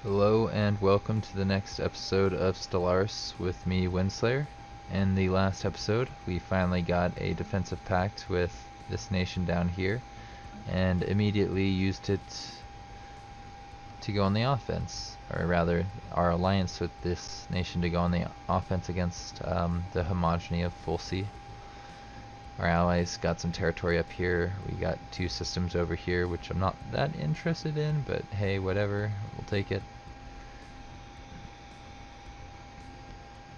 Hello and welcome to the next episode of Stellaris with me, Windslayer. In the last episode, we finally got a defensive pact with this nation down here, and immediately used it to go on the offense, or rather, our alliance with this nation to go on the offense against the homogeny of Full Sea. Our allies got some territory up here. We got two systems over here, which I'm not that interested in, but hey, whatever, we'll take it.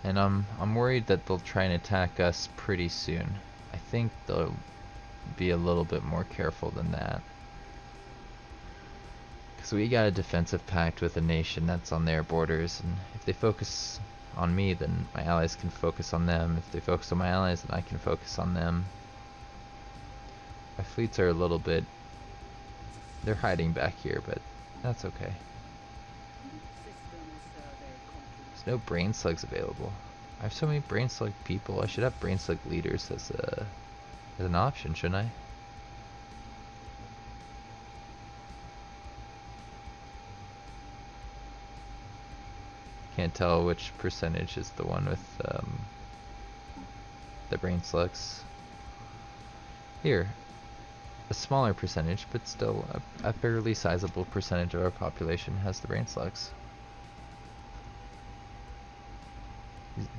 And I'm worried that they'll try and attack us pretty soon. I think they'll be a little bit more careful than that. Because we got a defensive pact with a nation that's on their borders, and if they focus on me, then my allies can focus on them. If they focus on my allies, then I can focus on them. My fleets are a little bit... they're hiding back here, but that's okay. There's no brain slugs available. I have so many brain slug people. I should have brain slug leaders as an option, shouldn't I? Can't tell which percentage is the one with the brain slugs. Here, a smaller percentage, but still a fairly sizable percentage of our population has the brain slugs.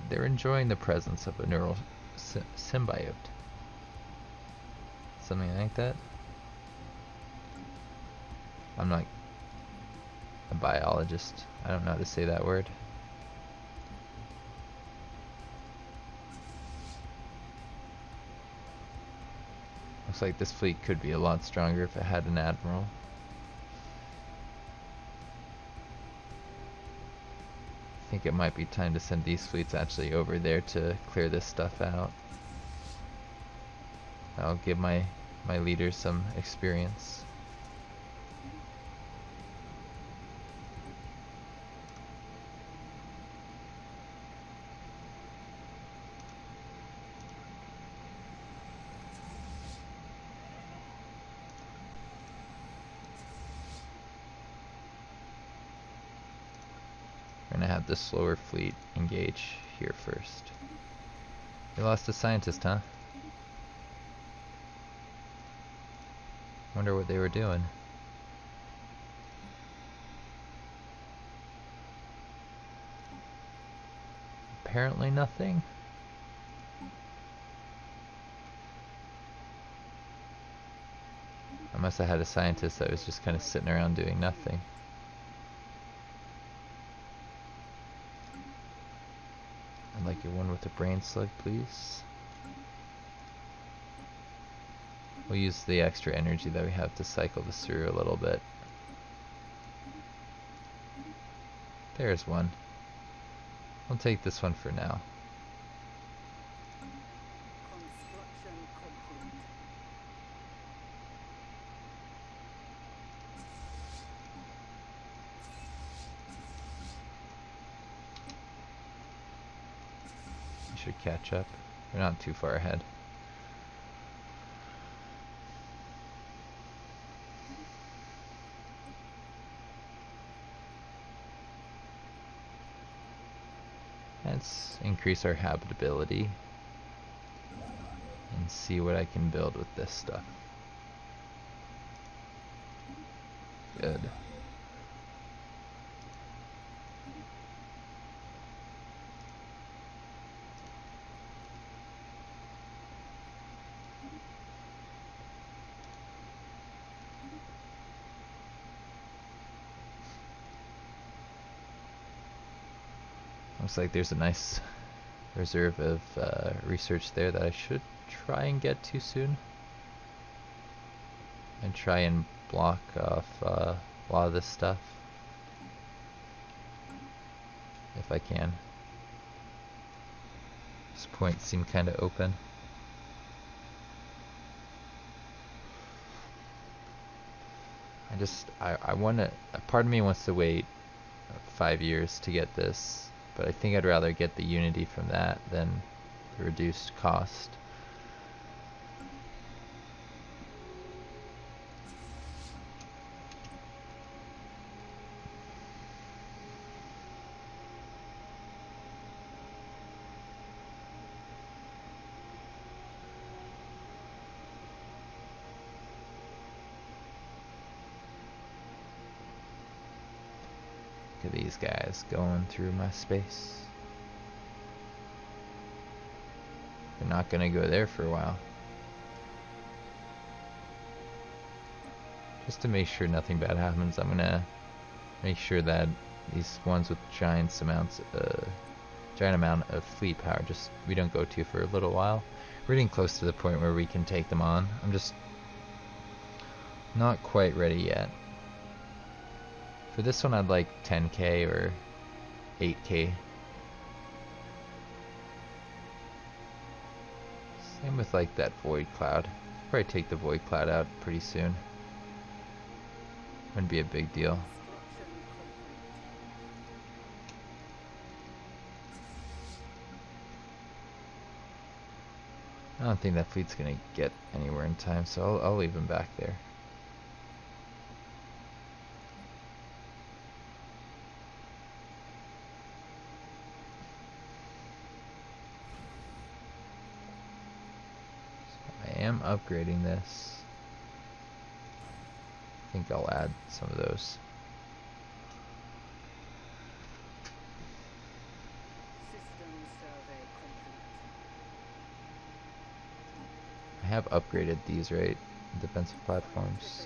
They're enjoying the presence of a neural symbiote. Something like that. I'm not a biologist. I don't know how to say that word. Looks like this fleet could be a lot stronger if it had an admiral. I think it might be time to send these fleets actually over there to clear this stuff out. I'll give my leaders some experience. We're gonna have the slower fleet engage here first. We lost a scientist, huh? Wonder what they were doing. Apparently nothing. I must have had a scientist that was just kind of sitting around doing nothing. I'd like your one with a brain slug, please. We'll use the extra energy that we have to cycle this through a little bit. There's one. I'll take this one for now. Should catch up. We're not too far ahead. Let's increase our habitability and see what I can build with this stuff. Good. Looks like there's a nice reserve of research there that I should try and get to soon. And try and block off a lot of this stuff. If I can. This point seemed kind of open. I want to, a part of me wants to wait 5 years to get this. But I think I'd rather get the unity from that than the reduced cost. Look at these guys going through my space. They're not gonna go there for a while. Just to make sure nothing bad happens, I'm gonna make sure that these ones with giant amount of fleet power, just we don't go to for a little while. We're getting close to the point where we can take them on. I'm just not quite ready yet. For this one, I'd like 10k or 8k. Same with like that void cloud. Probably take the void cloud out pretty soon. Wouldn't be a big deal. I don't think that fleet's gonna get anywhere in time, so I'll leave him back there. So I am upgrading this. I think I'll add some of those. I have upgraded these, right? Defensive platforms.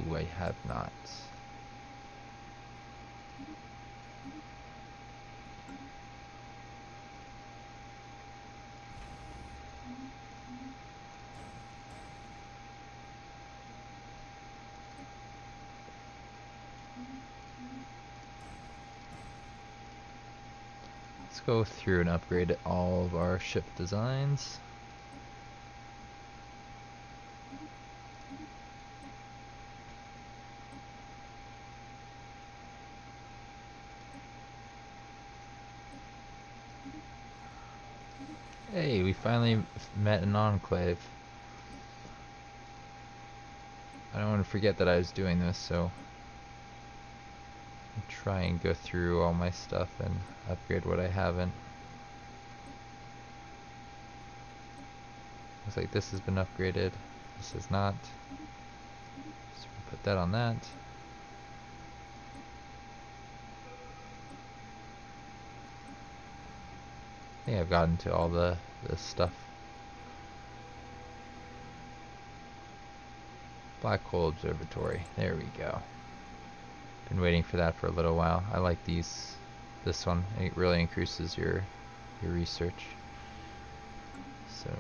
Ooh, I have not. Let's go through and upgrade all of our ship designs. Hey, we finally met an enclave. I don't want to forget that I was doing this, so I'll try and go through all my stuff and upgrade what I haven't. Looks like this has been upgraded. This is not. So we'll put that on that. I think I've gotten to all the stuff. Black hole observatory. There we go. Been waiting for that for a little while. I like these. This one. It really increases your research. So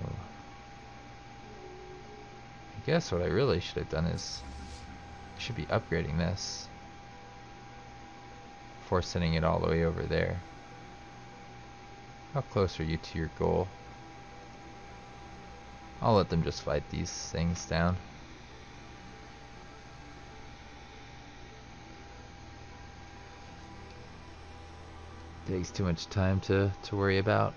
I guess what I really should have done is I should be upgrading this before sending it all the way over there. How close are you to your goal? I'll let them just fight these things down. Takes too much time to worry about.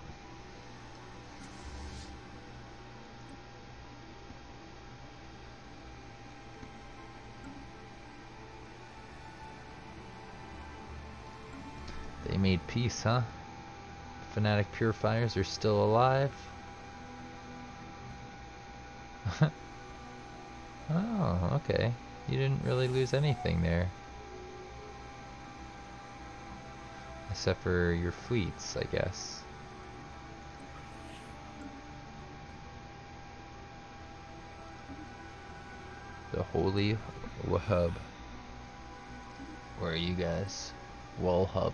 They made peace, huh? Fanatic purifiers are still alive. Oh, okay. You didn't really lose anything there. Except for your fleets, I guess. The Holy Wahub. Where are you guys? Wallhub.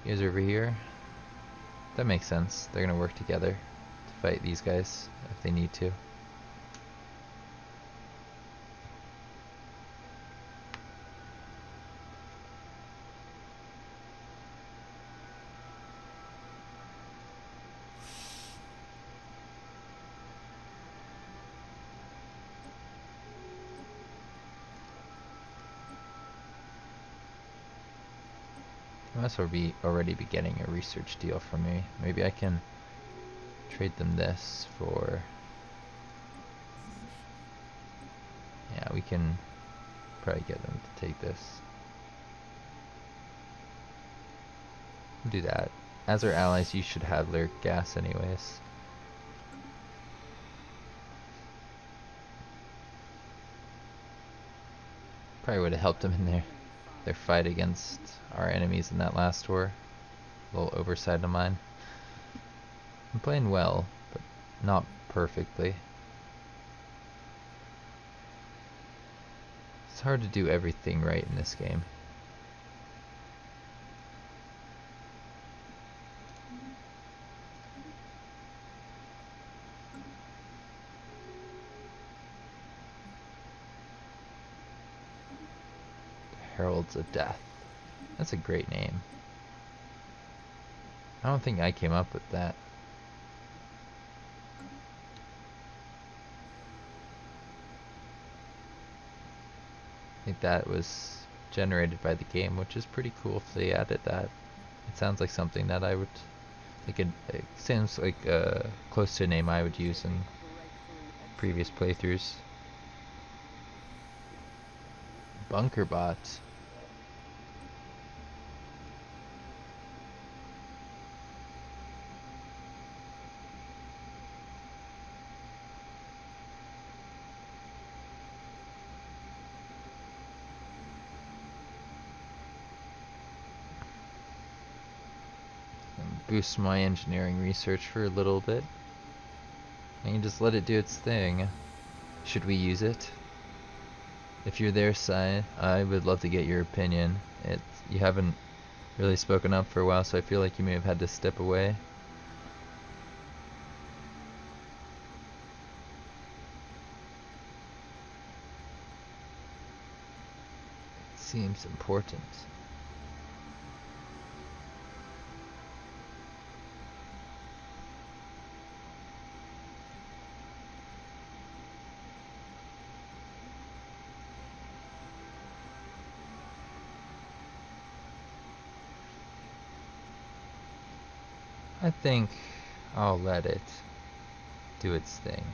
You guys are over here? That makes sense. They're gonna work together to fight these guys if they need to. They must already be getting a research deal from me. Maybe I can trade them this for... Yeah, we can probably get them to take this. We'll do that. As our allies, you should have lyric gas anyways. Probably would have helped them in there. their fight against our enemies in that last war. A little oversight of mine. I'm playing well, but not perfectly. It's hard to do everything right in this game. Heralds of Death. That's a great name. I don't think I came up with that. I think that was generated by the game, which is pretty cool if they added that. It sounds like something that I would... it sounds like close to a name I would use in previous playthroughs. Bunker Bot. Boost my engineering research for a little bit. I can just let it do its thing. Should we use it? If you're there, Sai, I would love to get your opinion. You haven't really spoken up for a while, so I feel like you may have had to step away. It seems important. I think I'll let it do its thing.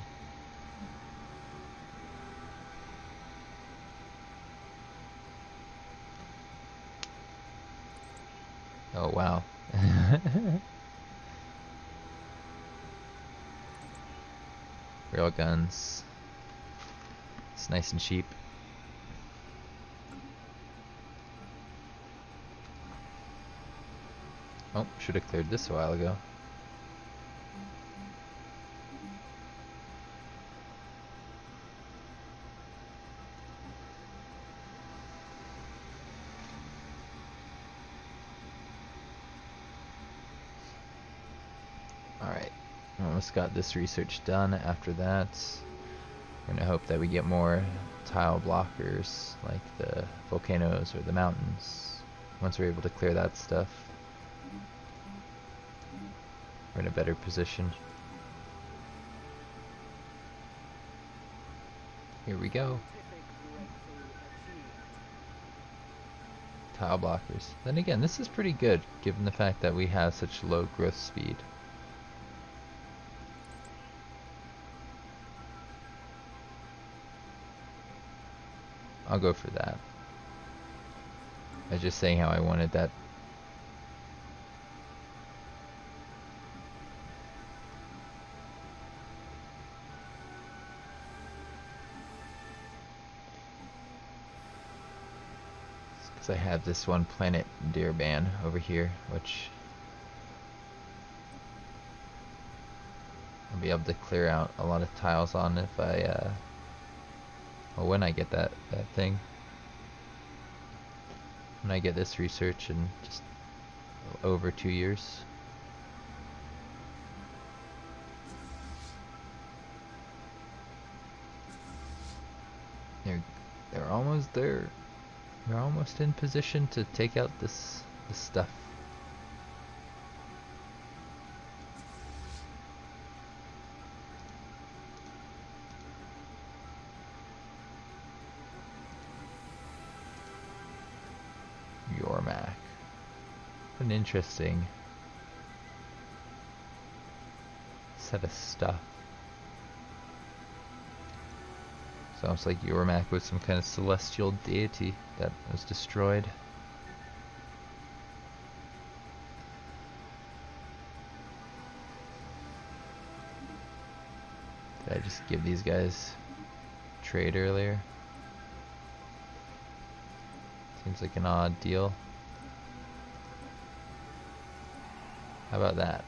Oh wow. Railguns. It's nice and cheap. Oh, should have cleared this a while ago. Alright, almost got this research done. After that, we're gonna hope that we get more tile blockers like the volcanoes or the mountains. Once we're able to clear that stuff, we're in a better position. Here we go. Tile blockers. Then again, this is pretty good given the fact that we have such low growth speed. I'll go for that. I was just saying how I wanted that. Because I have this one planet Deerban over here, which I'll be able to clear out a lot of tiles on if I well, when I get that thing. When I get this research in just over 2 years. They're almost there. They're almost in position to take out this stuff. Yormak. What an interesting set of stuff. Sounds like Yormak was some kind of celestial deity that was destroyed. Did I just give these guys trade earlier? Seems like an odd deal. How about that?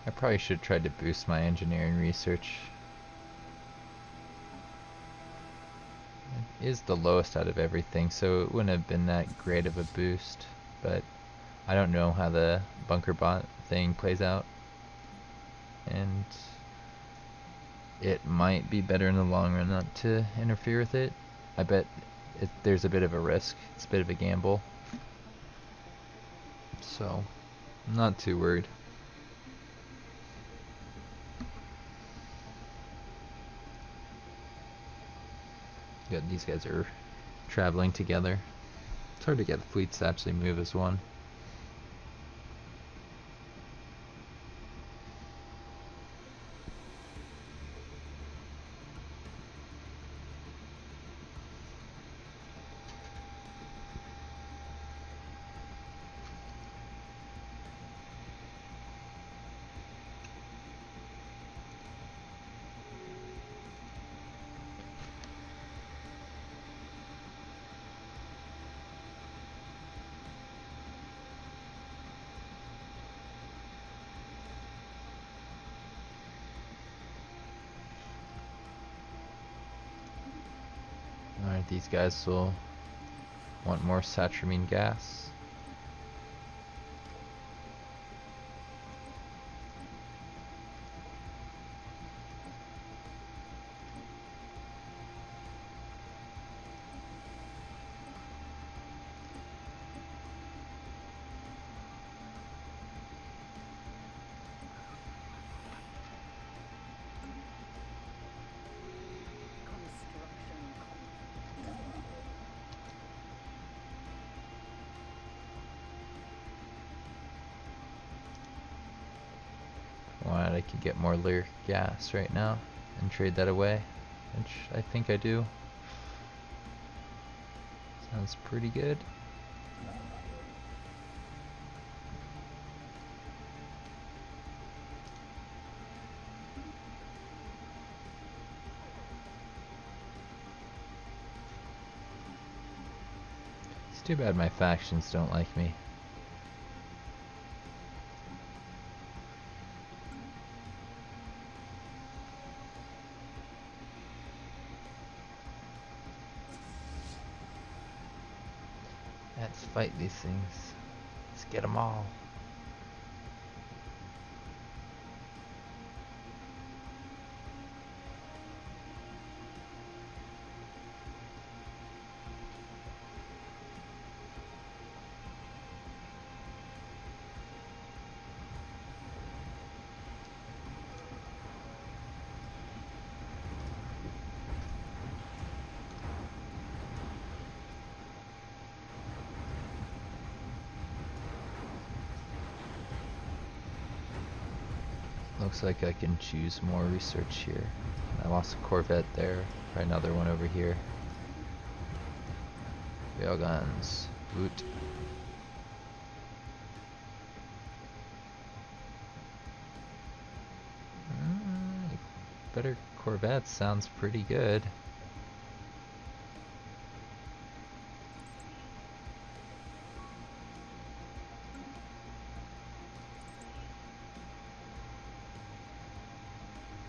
I probably should try to boost my engineering research. It is the lowest out of everything, so it wouldn't have been that great of a boost, but I don't know how the bunker bot thing plays out, and it might be better in the long run not to interfere with it. I bet there's a bit of a risk. It's a bit of a gamble, so I'm not too worried. Yeah, these guys are traveling together. It's hard to get fleets to actually move as one. Alright, these guys will want more satramine gas. Wanted I could get more lyric gas right now and trade that away, which I think I do. Sounds pretty good. It's too bad my factions don't like me. Let's fight these things. Let's get them all. Looks like I can choose more research here. I lost a Corvette there. Try another one over here. Railguns. Woot. Better Corvette sounds pretty good.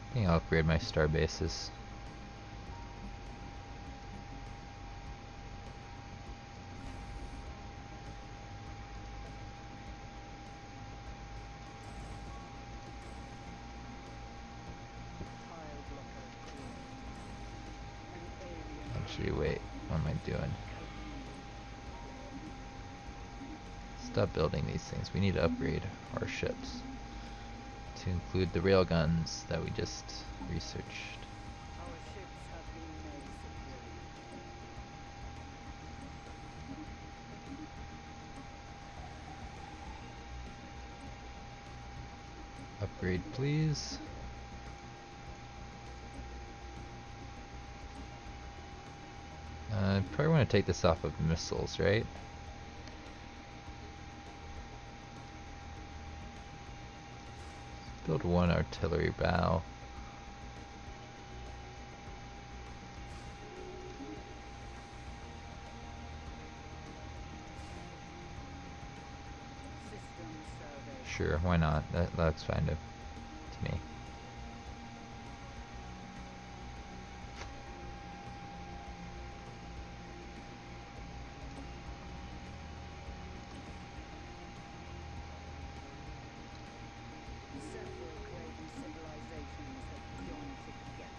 I think I'll upgrade my star bases. Actually, wait, what am I doing? Stop building these things. We need to upgrade our ships to include the railguns that we just researched. Our ships have been made superior. Upgrade, please. Probably want to take this off of missiles, right? Build one artillery bow. System survey. Sure, why not? That looks fine to me. Several craven civilizations have joined together.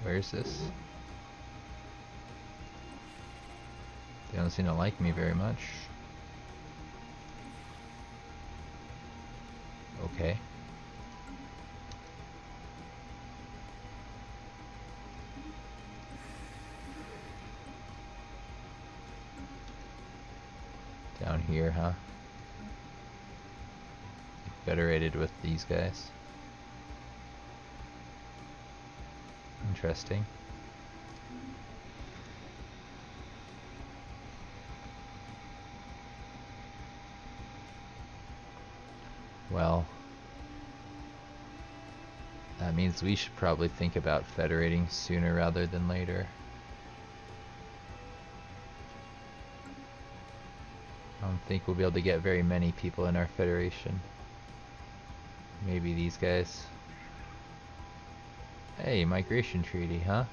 Where is this? They don't seem to like me very much. Okay. Down here, huh? Federated with these guys. Interesting. Well, that means we should probably think about federating sooner rather than later. I don't think we'll be able to get very many people in our federation. Maybe these guys. Hey, migration treaty, huh?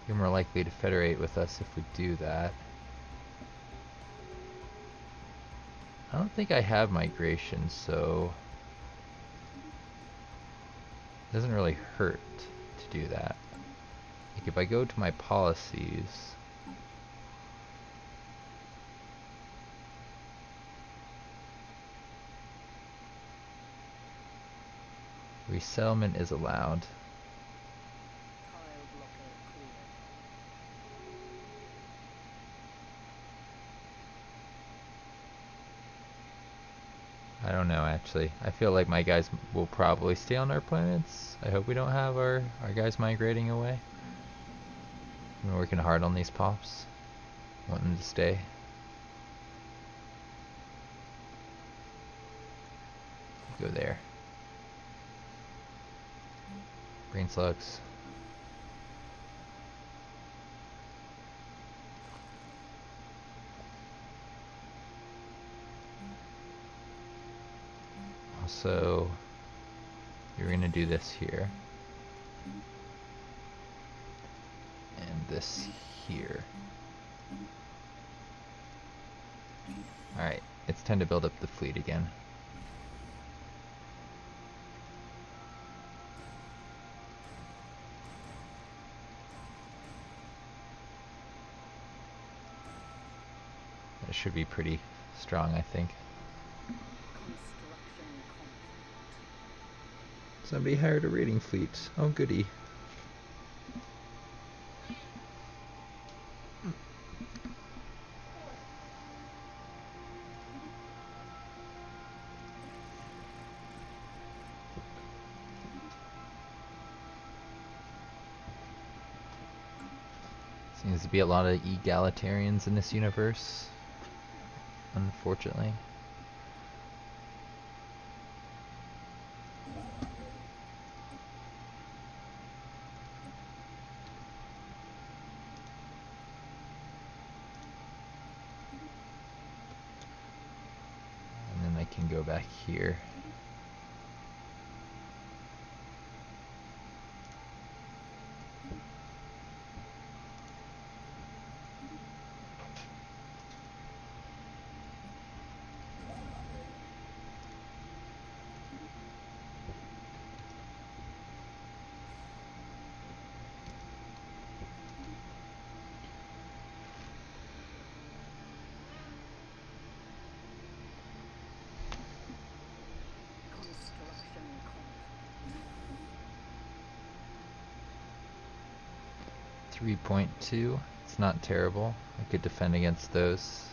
You're more likely to federate with us if we do that. I don't think I have migration, so it doesn't really hurt to do that. Like if I go to my policies, resettlement is allowed. Tile blocker cleared. I don't know, actually. I feel like my guys will probably stay on our planets. I hope we don't have our guys migrating away. I've been working hard on these pops. Want them to stay. Go there. Brain slugs. Also, you're gonna do this here. And this here. Alright, it's time to build up the fleet again. That should be pretty strong, I think. Construction complete. Somebody hired a raiding fleet. Oh, goody. Seems to be a lot of egalitarians in this universe, unfortunately. And then I can go back here. Construction complete. 3.2. It's not terrible. I could defend against those.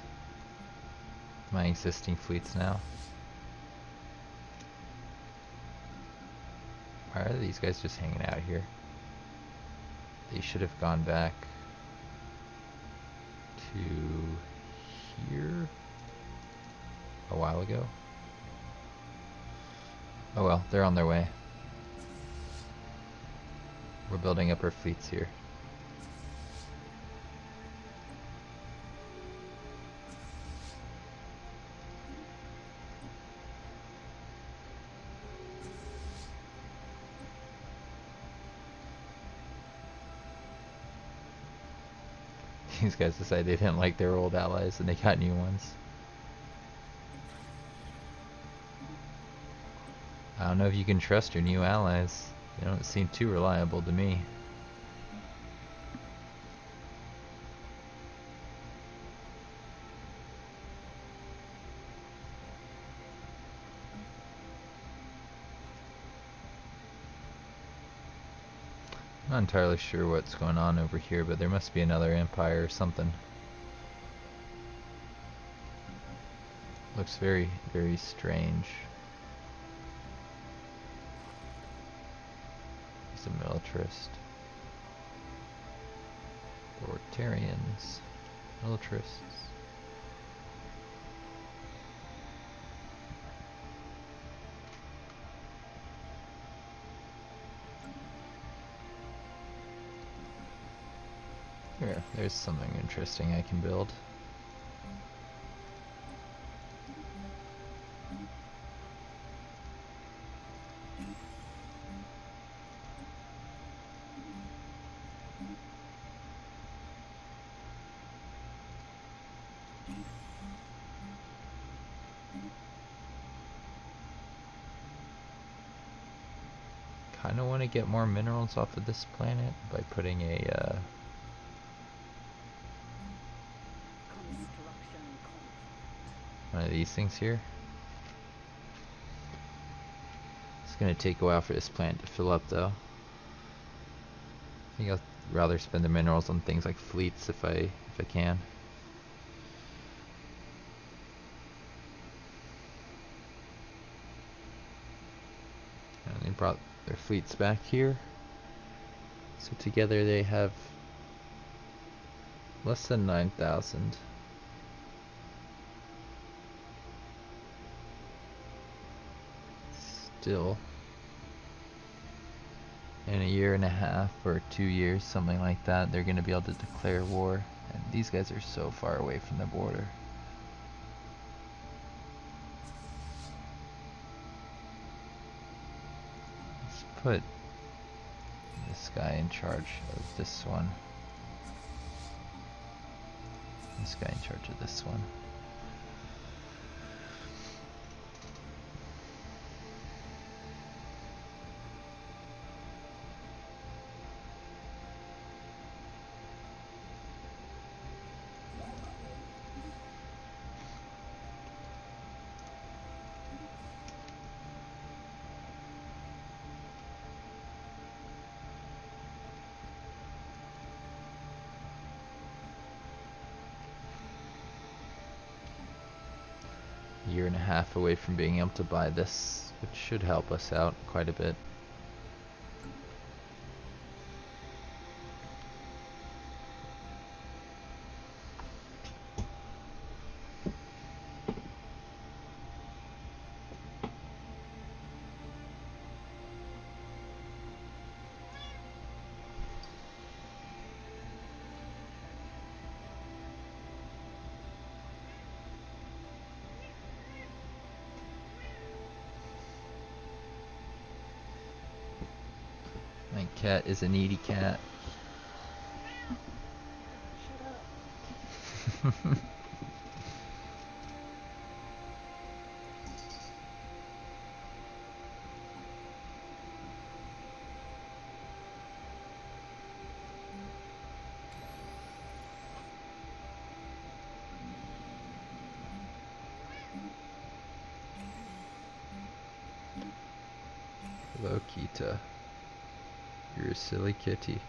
my existing fleets now. Why are these guys just hanging out here? They should have gone back to here a while ago. Oh well, they're on their way. We're building up our fleets here. These guys decided they didn't like their old allies and they got new ones. I don't know if you can trust your new allies. They don't seem too reliable to me. I'm not entirely sure what's going on over here, but there must be another empire or something. Looks very, very strange. He's a militarist. Authoritarians. Militarists. Here, there's something interesting I can build. Kinda want to get more minerals off of this planet by putting a one of these things here. It's gonna take a while for this planet to fill up though. I think I'll rather spend the minerals on things like fleets if I can. And they brought their fleets back here. So together they have less than 9,000. Still, in a year and a half or 2 years, something like that, they're going to be able to declare war. And these guys are so far away from the border. Let's put this guy in charge of this one. This guy in charge of this one. Year and a half away from being able to buy this, which should help us out quite a bit. My cat is a needy cat. Shut up. Hello, Kita. You're a silly kitty.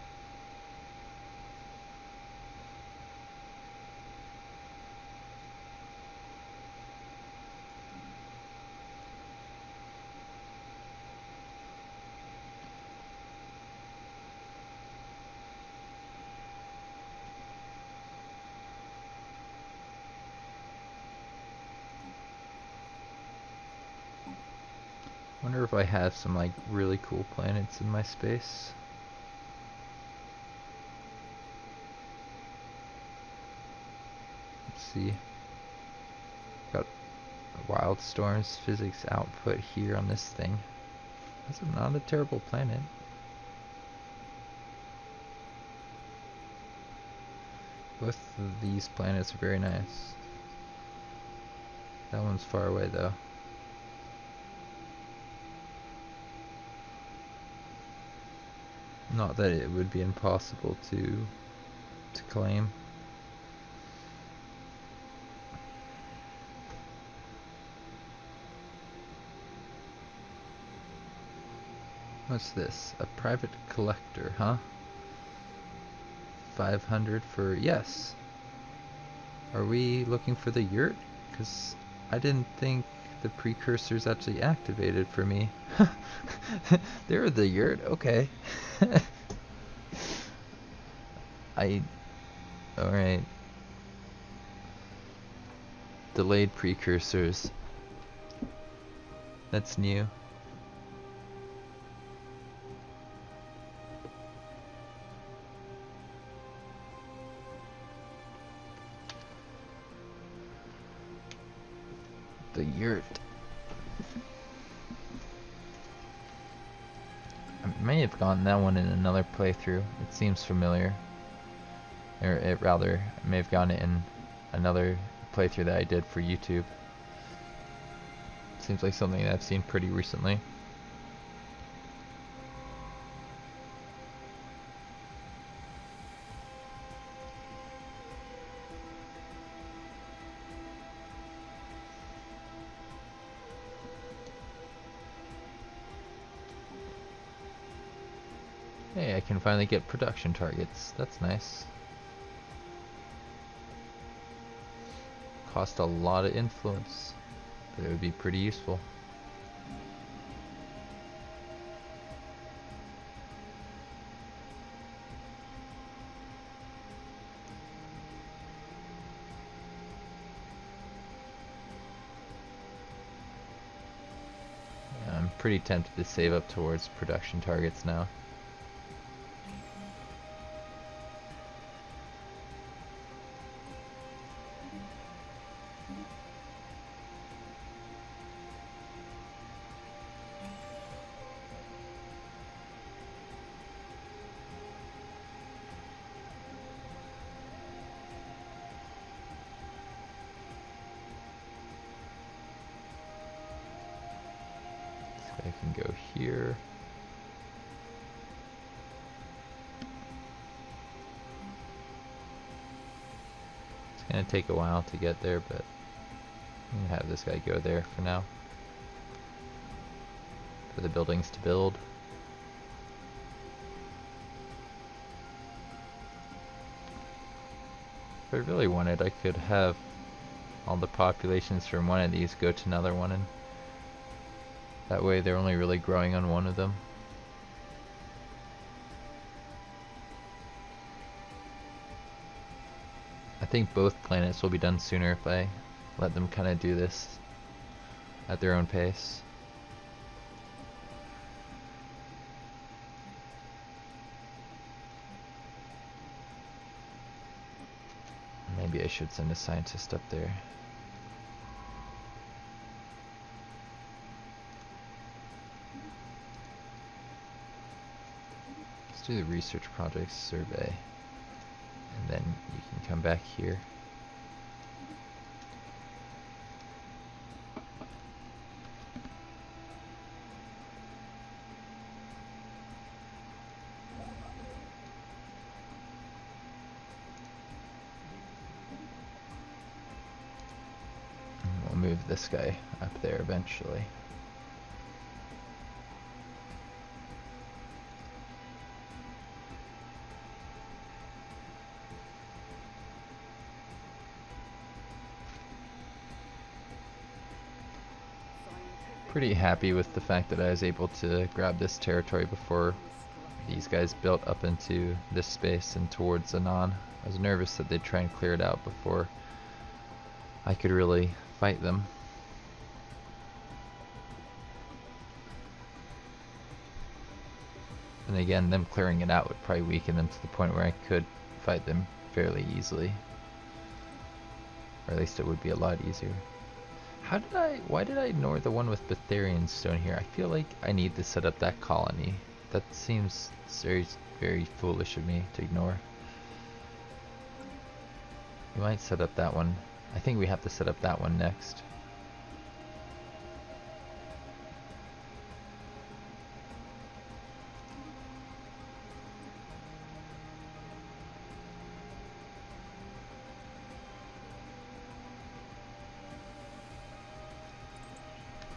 Wonder if I have some like really cool planets in my space. Let's see. Got wild storms physics output here on this thing. That's not a terrible planet. Both of these planets are very nice. That one's far away though. Not that it would be impossible to claim. What's this? A private collector, huh? 500 for... yes. Are we looking for the yurt? Because I didn't think the precursors actually activated for me. They're the yurt, okay. Alright. Delayed precursors. That's new. The yurt. I may have gotten that one in another playthrough. It seems familiar. Or it rather, I may have gotten it in another playthrough that I did for YouTube. Seems like something that I've seen pretty recently. Hey, I can finally get production targets. That's nice. Cost a lot of influence, but it would be pretty useful. Yeah, I'm pretty tempted to save up towards production targets now. I can go here. It's gonna take a while to get there, but I'm gonna have this guy go there for now. For the buildings to build. If I really wanted, I could have all the populations from one of these go to another one, and that way they're only really growing on one of them. I think both planets will be done sooner if I let them kind of do this at their own pace. Maybe I should send a scientist up there. Let's do the research projects survey, and then you can come back here. And we'll move this guy up there eventually. Pretty happy with the fact that I was able to grab this territory before these guys built up into this space and towards Anon. I was nervous that they'd try and clear it out before I could really fight them. And again, them clearing it out would probably weaken them to the point where I could fight them fairly easily. Or at least it would be a lot easier. Why did I ignore the one with Betharian stone here? I feel like I need to set up that colony. That seems very, very foolish of me to ignore. We might set up that one. I think we have to set up that one next.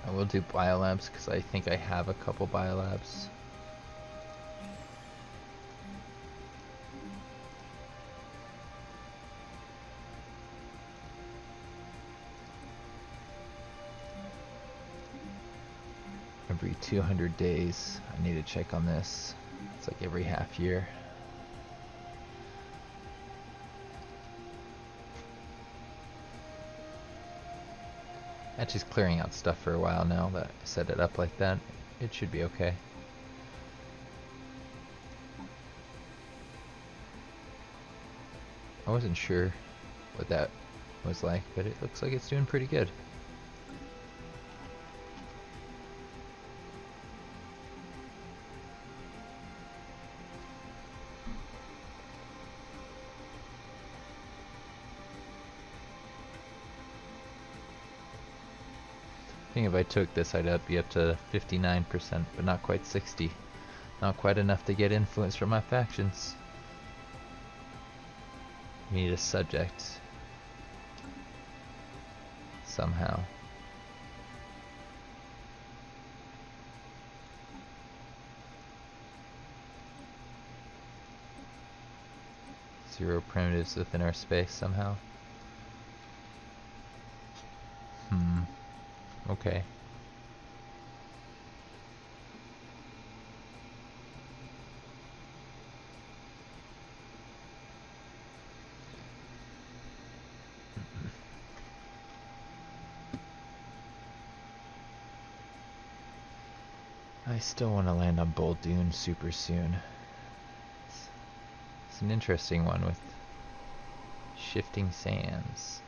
I will do biolabs because I think I have a couple biolabs. Every 200 days, I need to check on this. It's like every half year. Actually, just clearing out stuff for a while now that I set it up like that. It should be okay. I wasn't sure what that was like, but it looks like it's doing pretty good. I think if I took this, I'd be up to 59%, but not quite 60. Not quite enough to get influence from my factions. We need a subject. Somehow. Zero primitives within our space somehow. Okay. I still want to land on Boldoon super soon. It's an interesting one with shifting sands.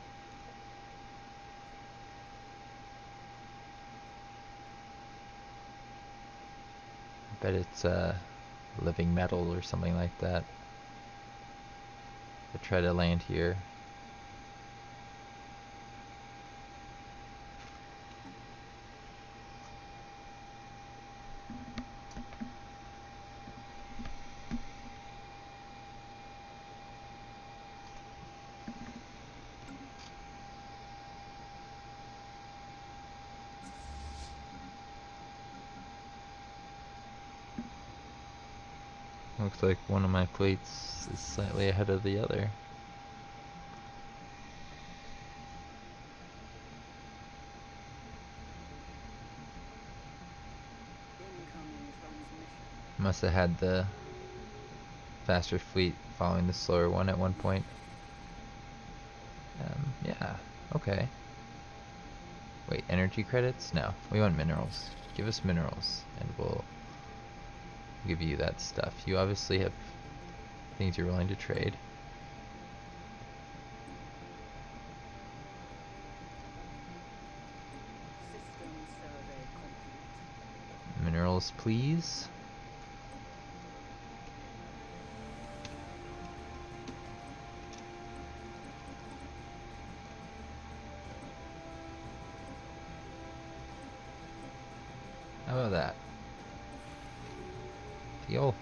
I bet it's living metal or something like that. I try to land here. Looks like one of my fleets is slightly ahead of the other. Incoming transmission. Must have had the faster fleet following the slower one at one point. Yeah, okay. Wait, energy credits? No, we want minerals. Give us minerals, and we'll give you that stuff. You obviously have things you're willing to trade. System survey complete. Minerals, please. How about that? Deal.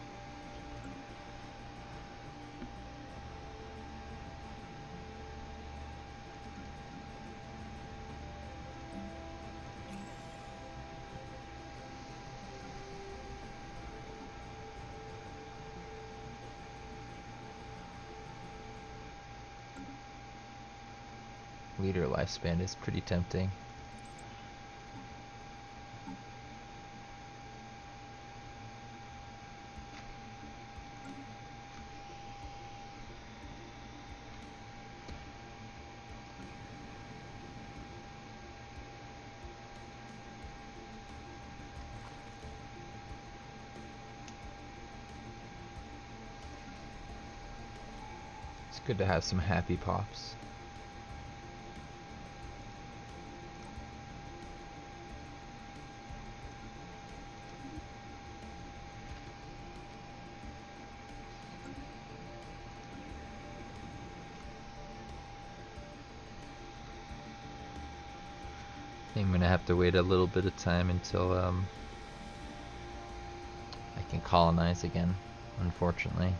Leader lifespan is pretty tempting. Good to have some happy pops. I think I'm gonna have to wait a little bit of time until I can colonize again, unfortunately.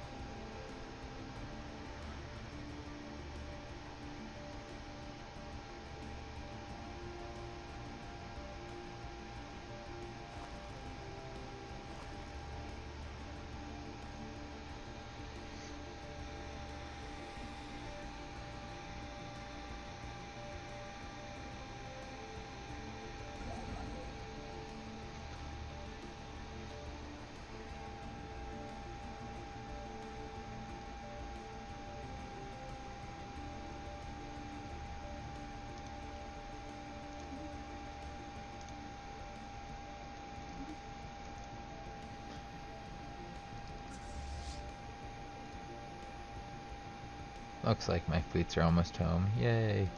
Looks like my fleets are almost home. Yay!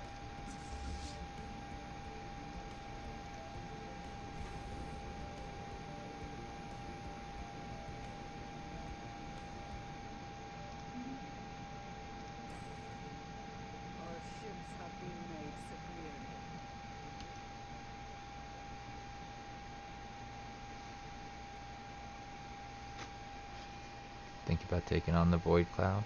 Our ships have been made superior. Think about taking on the Void Cloud.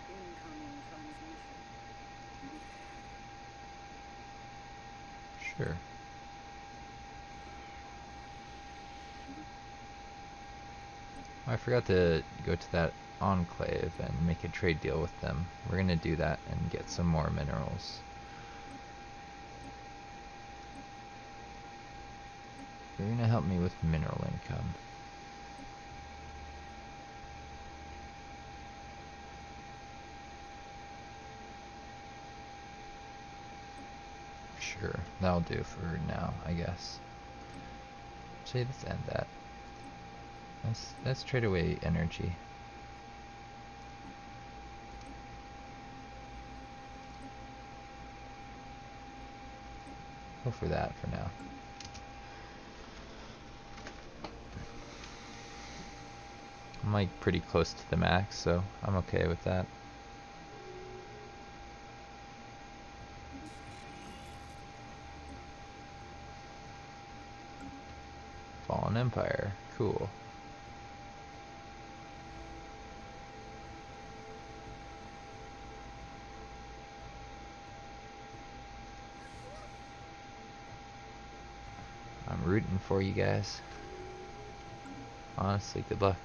Incoming transmission. Sure. I forgot to go to that enclave and make a trade deal with them. We're gonna do that and get some more minerals. You're gonna help me with mineral income. Sure, that'll do for now, I guess. Say, let's end that. Let's trade away energy. Go for that for now. I'm like pretty close to the max, so I'm okay with that. Fallen Empire, cool. I'm rooting for you guys. Honestly, good luck.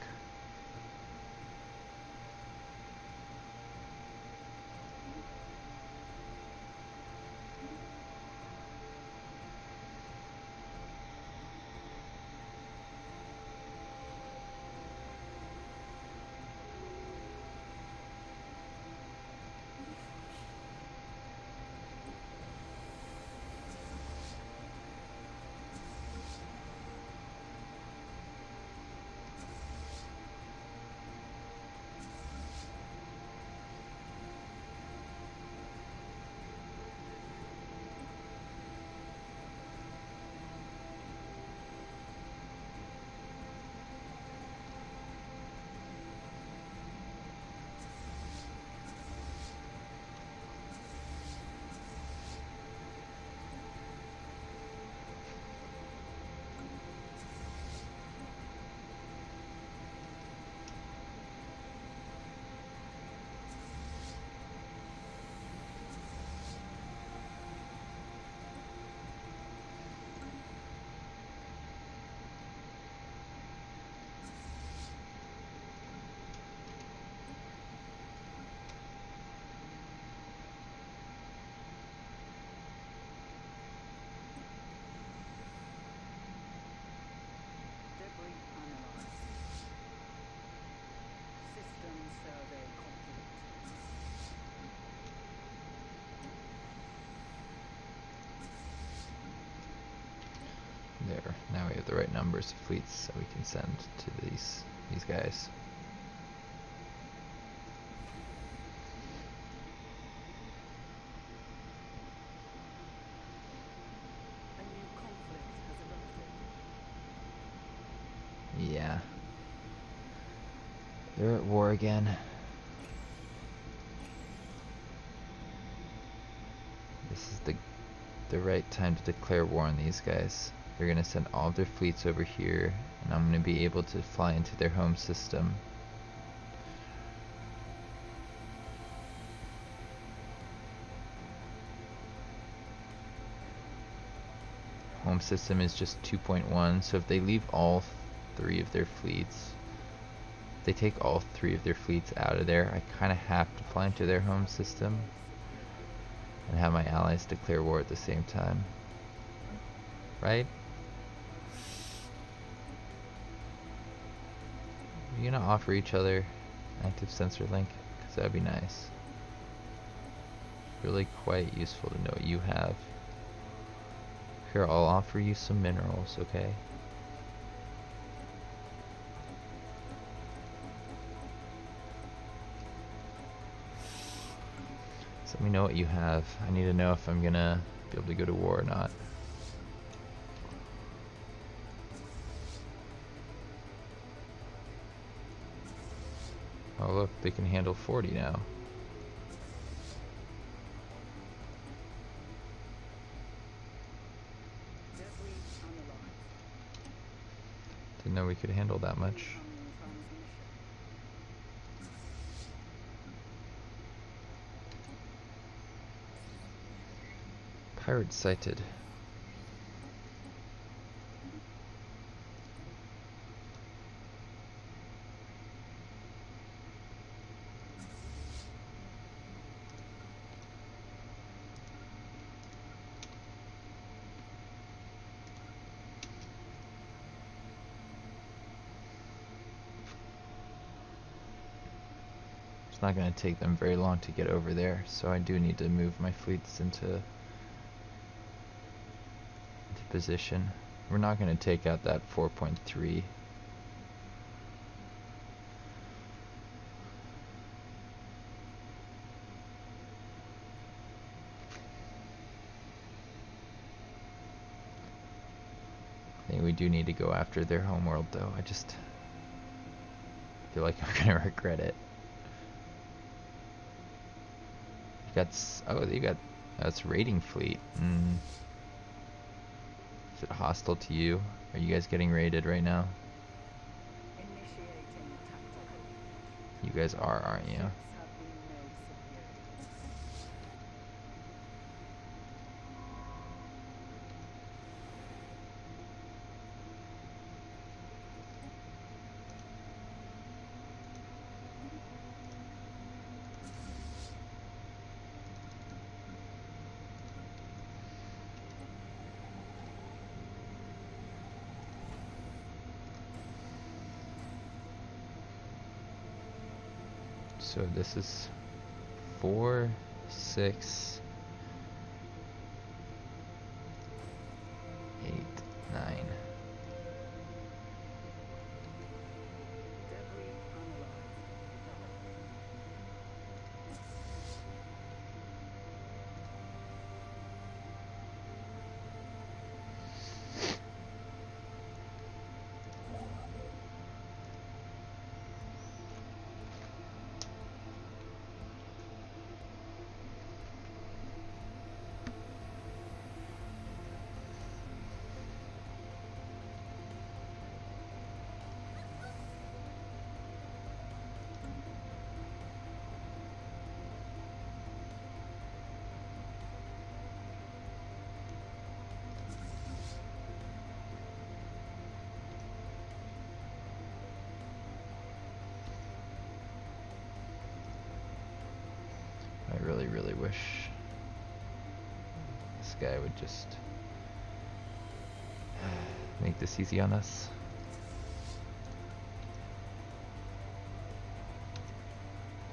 There, now we have the right numbers of fleets that we can send to these guys. A new conflict has erupted. Yeah. They're at war again. This is the right time to declare war on these guys. They're gonna send all their fleets over here, and I'm gonna be able to fly into their home system. Home system is just 2.1, so if they leave all three of their fleets, if they take all three of their fleets out of there, I kind of have to fly into their home system and have my allies declare war at the same time. Right? Are you gonna offer each other active sensor link? Because that'd be nice. Really quite useful to know what you have. Here, I'll offer you some minerals, okay? So let me know what you have. I need to know if I'm gonna be able to go to war or not. Oh look, they can handle 40 now. Debris analyzed. Didn't know we could handle that much. Incoming transmission. Pirate sighted. It's not going to take them very long to get over there, so I do need to move my fleets into position. We're not going to take out that 4.3. I think we do need to go after their homeworld, though. I just feel like I'm going to regret it. You got that's raiding fleet. Is it hostile to you? Are you guys getting raided right now? Initiating tactical. You guys are, aren't you? Ships have been made subdued. So this is 4, 6, 8, 9. Debris analyzed. I really, really wish this guy would just make this easy on us.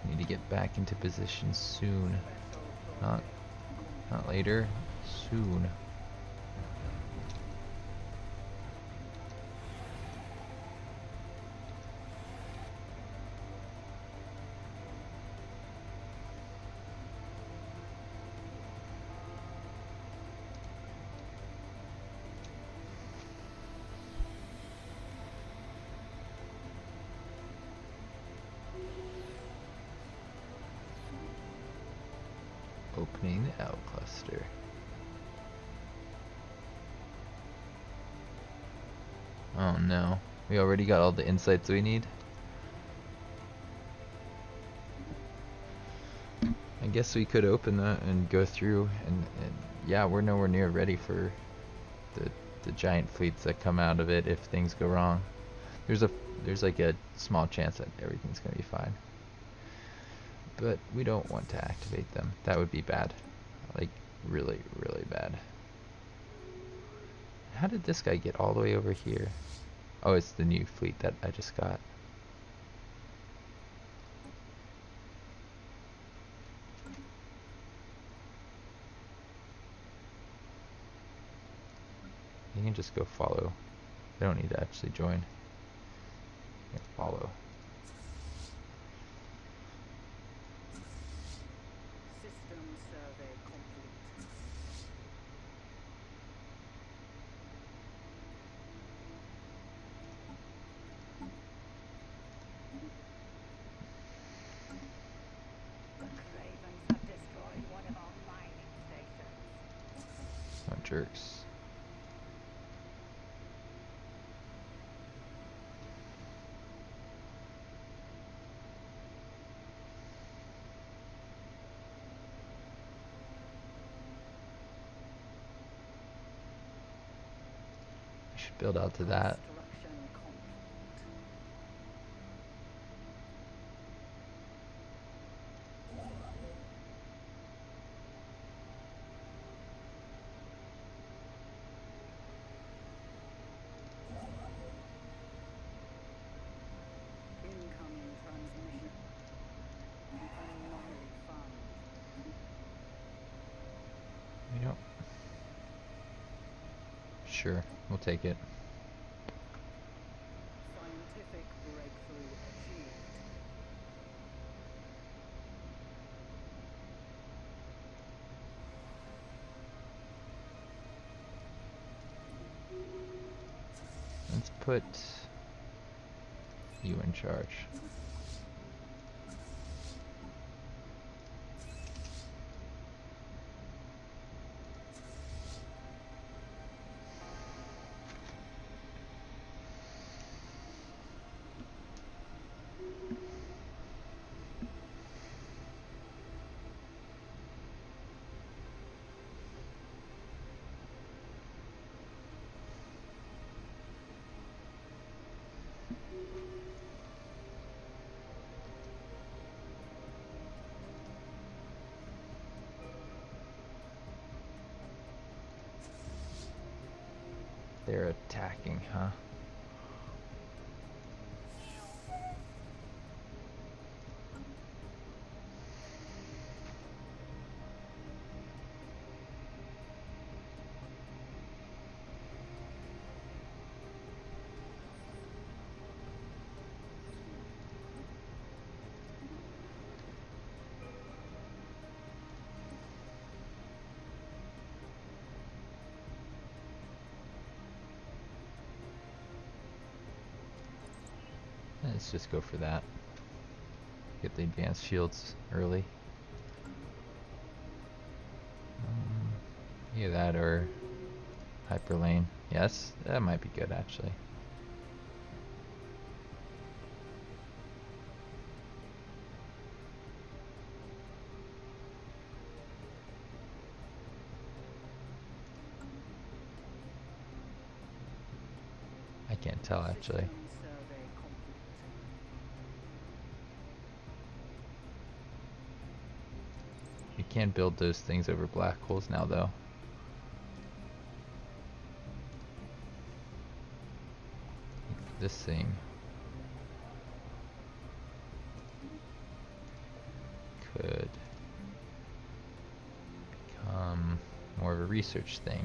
Need to get back into position soon. Not later, soon. Opening the L cluster. Oh no, we already got all the insights we need. I guess we could open that and go through, and yeah, we're nowhere near ready for the giant fleets that come out of it if things go wrong. There's like a small chance that everything's gonna be fine, but we don't want to activate them. That would be bad, like really, really bad. How did this guy get all the way over here? Oh, it's the new fleet that I just got. You can just go follow. They don't need to actually join. Yeah, follow. System survey complete. The Cravens have destroyed one of our mining stations. Oh, jerks. I should build out to that. Construction complete. Incoming transmission. Anomaly found. Yep. Sure, we'll take it. Scientific breakthrough achieved. Let's put you in charge. They're attacking, huh? Let's just go for that. Get the advanced shields early. Either that or hyper lane. Yes, that might be good actually. I can't tell actually. System survey complete. You can't build those things over black holes now though. This thing could become more of a research thing.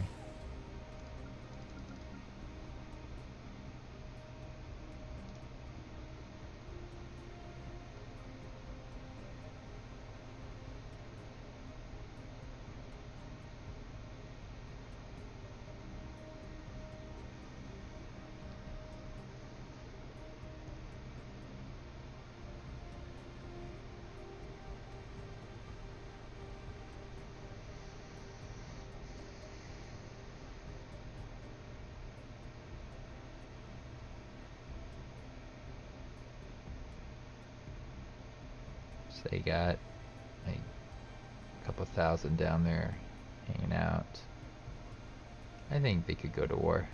So they got like a couple thousand down there hanging out. I think they could go to war.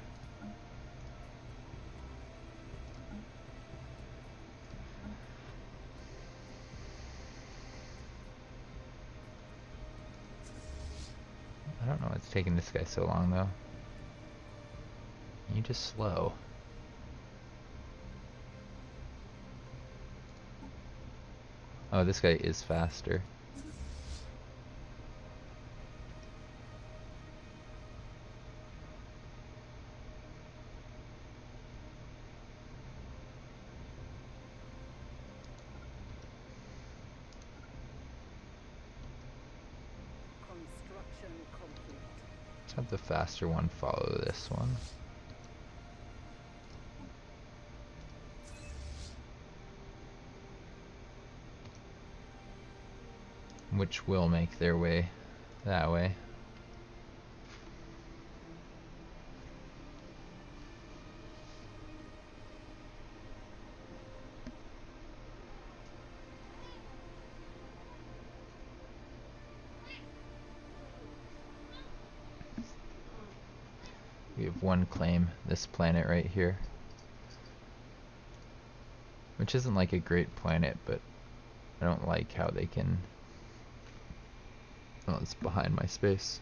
I don't know what's taking this guy so long though. You just slow. Oh, this guy is faster. Construction complete. Let's have the faster one follow this one. Which will make their way that way. We have one claim, this planet right here. Which isn't like a great planet, but I don't like how they can... Oh, it's behind my space.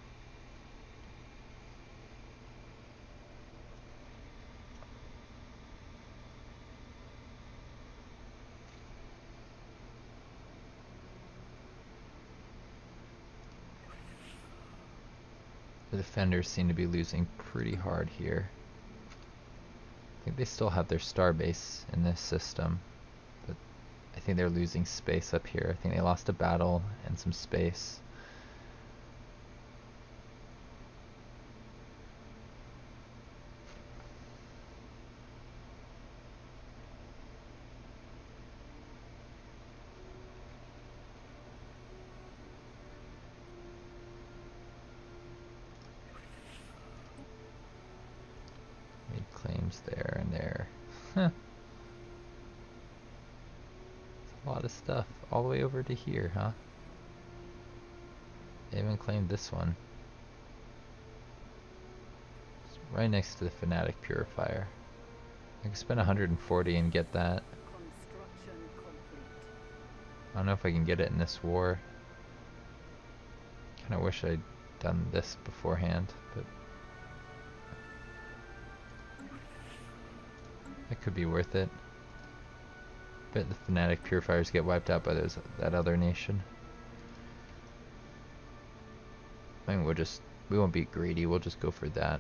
The defenders seem to be losing pretty hard here. I think they still have their starbase in this system, but I think they're losing space up here. I think they lost a battle and some space. Claims there and there. Huh. A lot of stuff all the way over to here, huh? They haven't claimed this one. It's right next to the fanatic purifier. I could spend 140 and get that. Construction complete. I don't know if I can get it in this war. Kinda wish I'd done this beforehand, but it could be worth it. Bet the fanatic purifiers get wiped out by that other nation. I mean, we won't be greedy, we'll just go for that.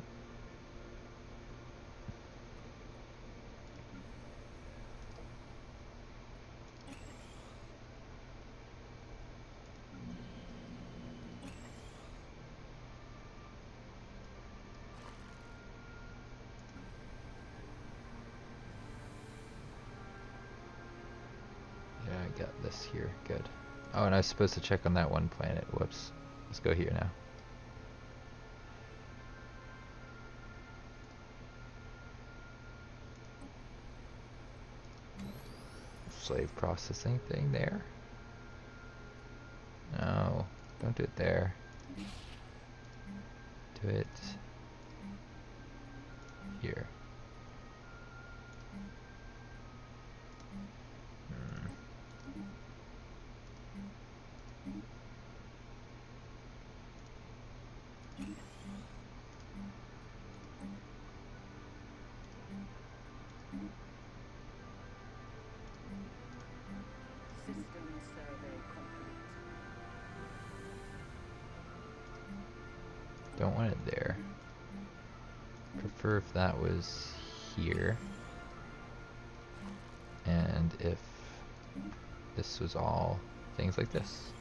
Yeah, I got this here, good. Oh, and I was supposed to check on that one planet, whoops. Let's go here now. Slave processing thing there. No, don't do it there. Do it here. System survey complete. Don't want it there. Prefer if that was here. And if this was all things like this.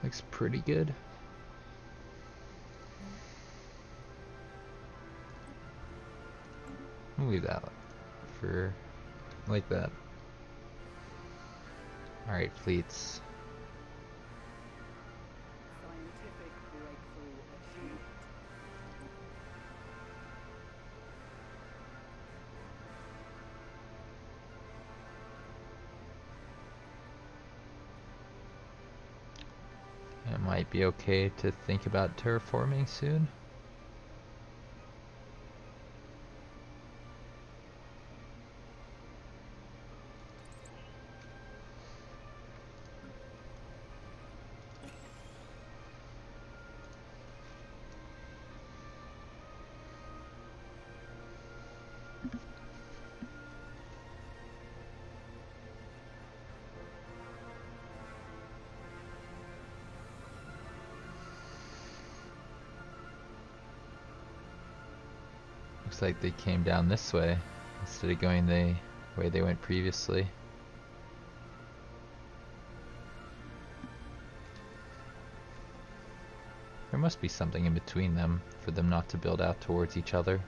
Looks pretty good. I'll leave that for like that. Alright, fleets. Scientific breakthrough achieved. might be okay to think about terraforming soon. Looks like they came down this way instead of going the way they went previously. There must be something in between them for them not to build out towards each other.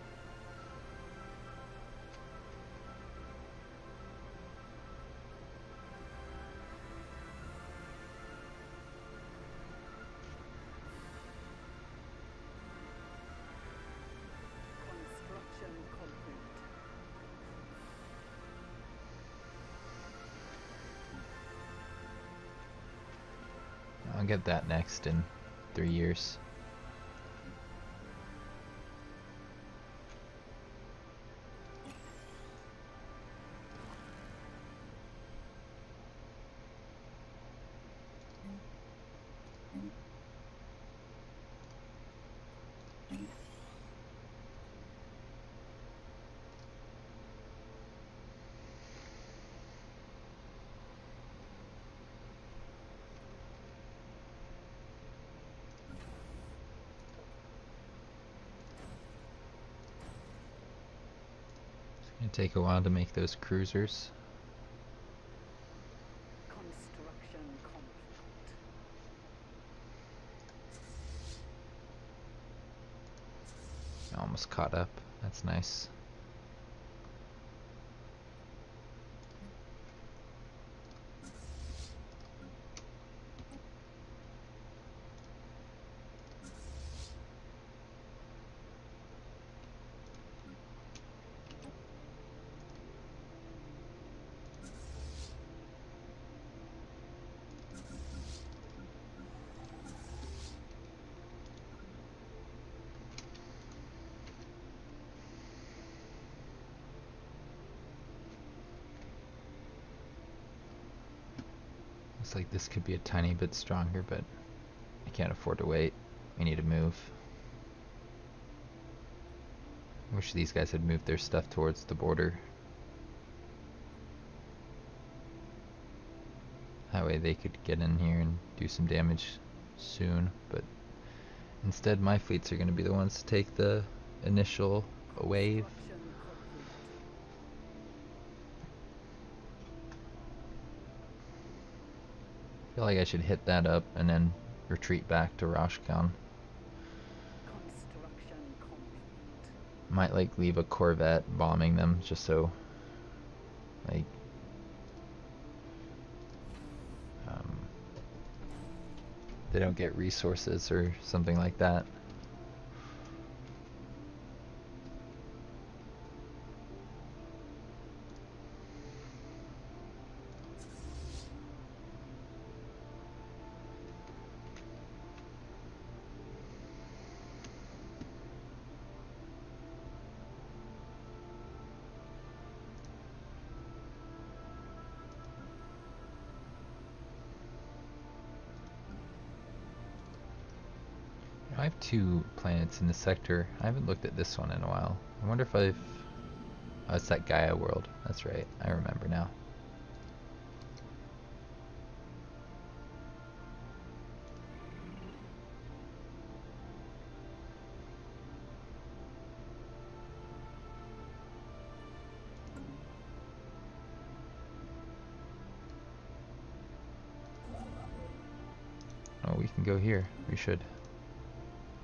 Construction complete. I'll get that next in 3 years. It's gonna take a while to make those cruisers. Construction complete. Almost caught up. That's nice. Looks like this could be a tiny bit stronger, but I can't afford to wait. We need to move. I wish these guys had moved their stuff towards the border. That way they could get in here and do some damage soon, but instead my fleets are going to be the ones to take the initial wave. Construction complete. I feel like I should hit that up and then retreat back to Rashkan. Construction complete. Might like leave a Corvette bombing them just so like they don't get resources or something like that. I have 2 planets in the sector. I haven't looked at this one in a while. I wonder if I've... Oh, it's that Gaia world. That's right. I remember now. Oh, we can go here. We should.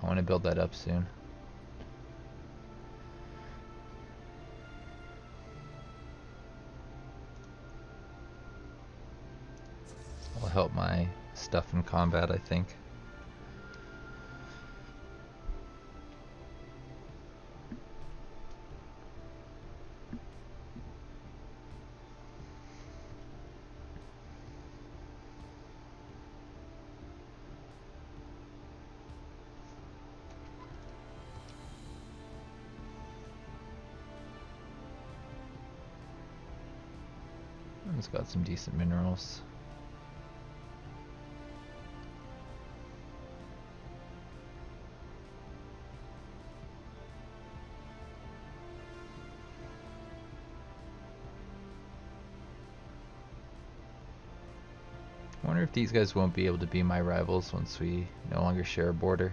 I want to build that up soon. Will help my stuff in combat, I think. one's got some decent minerals. I wonder if these guys won't be able to be my rivals once we no longer share a border.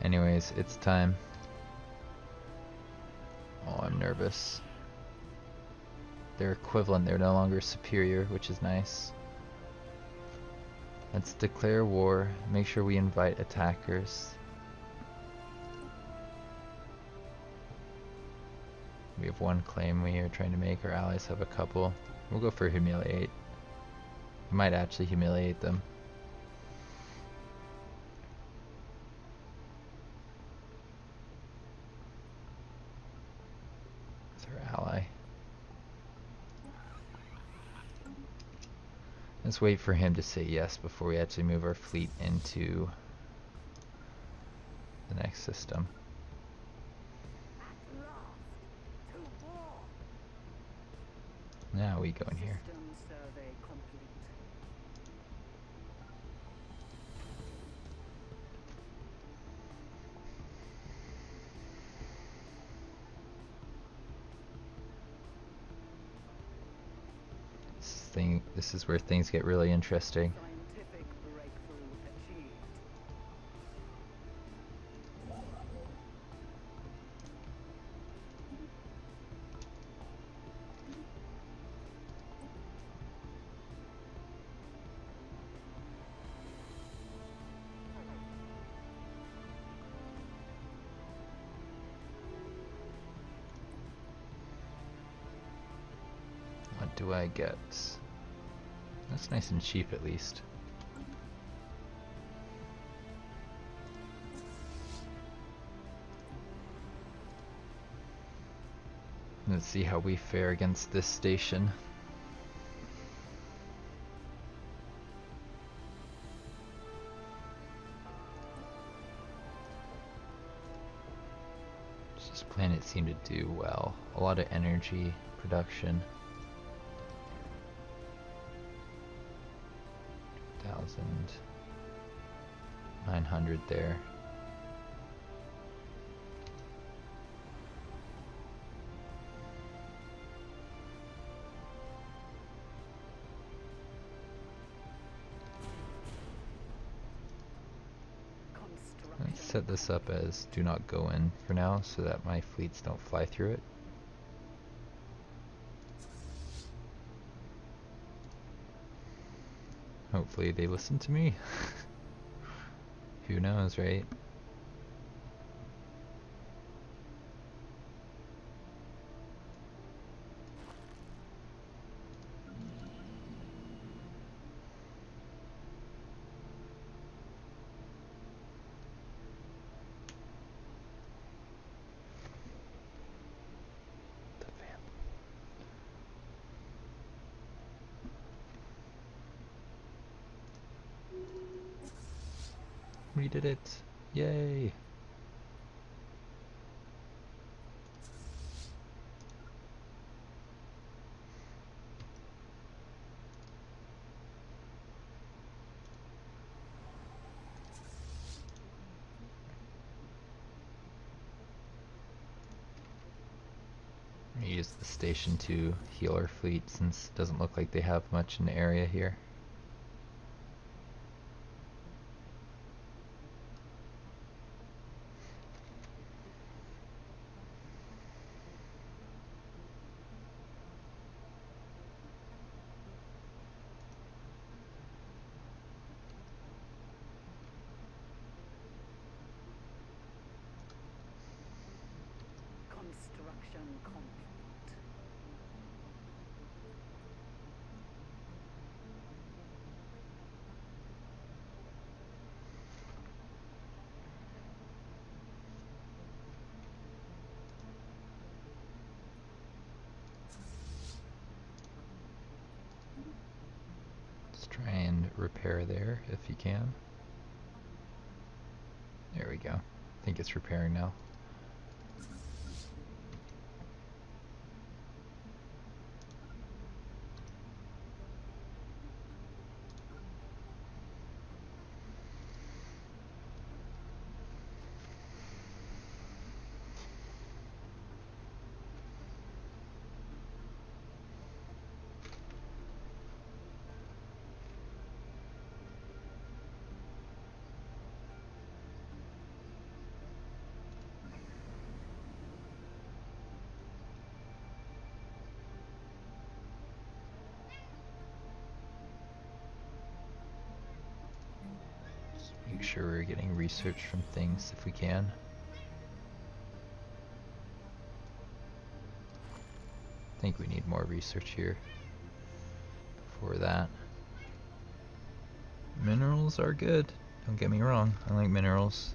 Anyways, it's time. Oh, I'm nervous. They're equivalent, they're no longer superior, which is nice. Let's declare war, make sure we invite attackers. We have one claim we are trying to make, our allies have a couple. We'll go for humiliate. We might actually humiliate them. It's our ally. Let's wait for him to say yes before we actually move our fleet into the next system. Now we go in here. System survey complete. This is where things get really interesting. Scientific breakthrough achieved. What do I get? That's nice and cheap at least. Let's see how we fare against this station. This planet seemed to do well. A lot of energy production. 1,900 there. Let's set this up as do not go in for now so that my fleets don't fly through it. Hopefully they listen to me. Who knows, right? We did it! Yay! We use the station to heal our fleet since it doesn't look like they have much in the area here. Construction complete. Let's try and repair there if you can. There we go. I think it's repairing now. sure we're getting research from things if we can. I think we need more research here before that. Minerals are good, don't get me wrong, I like minerals.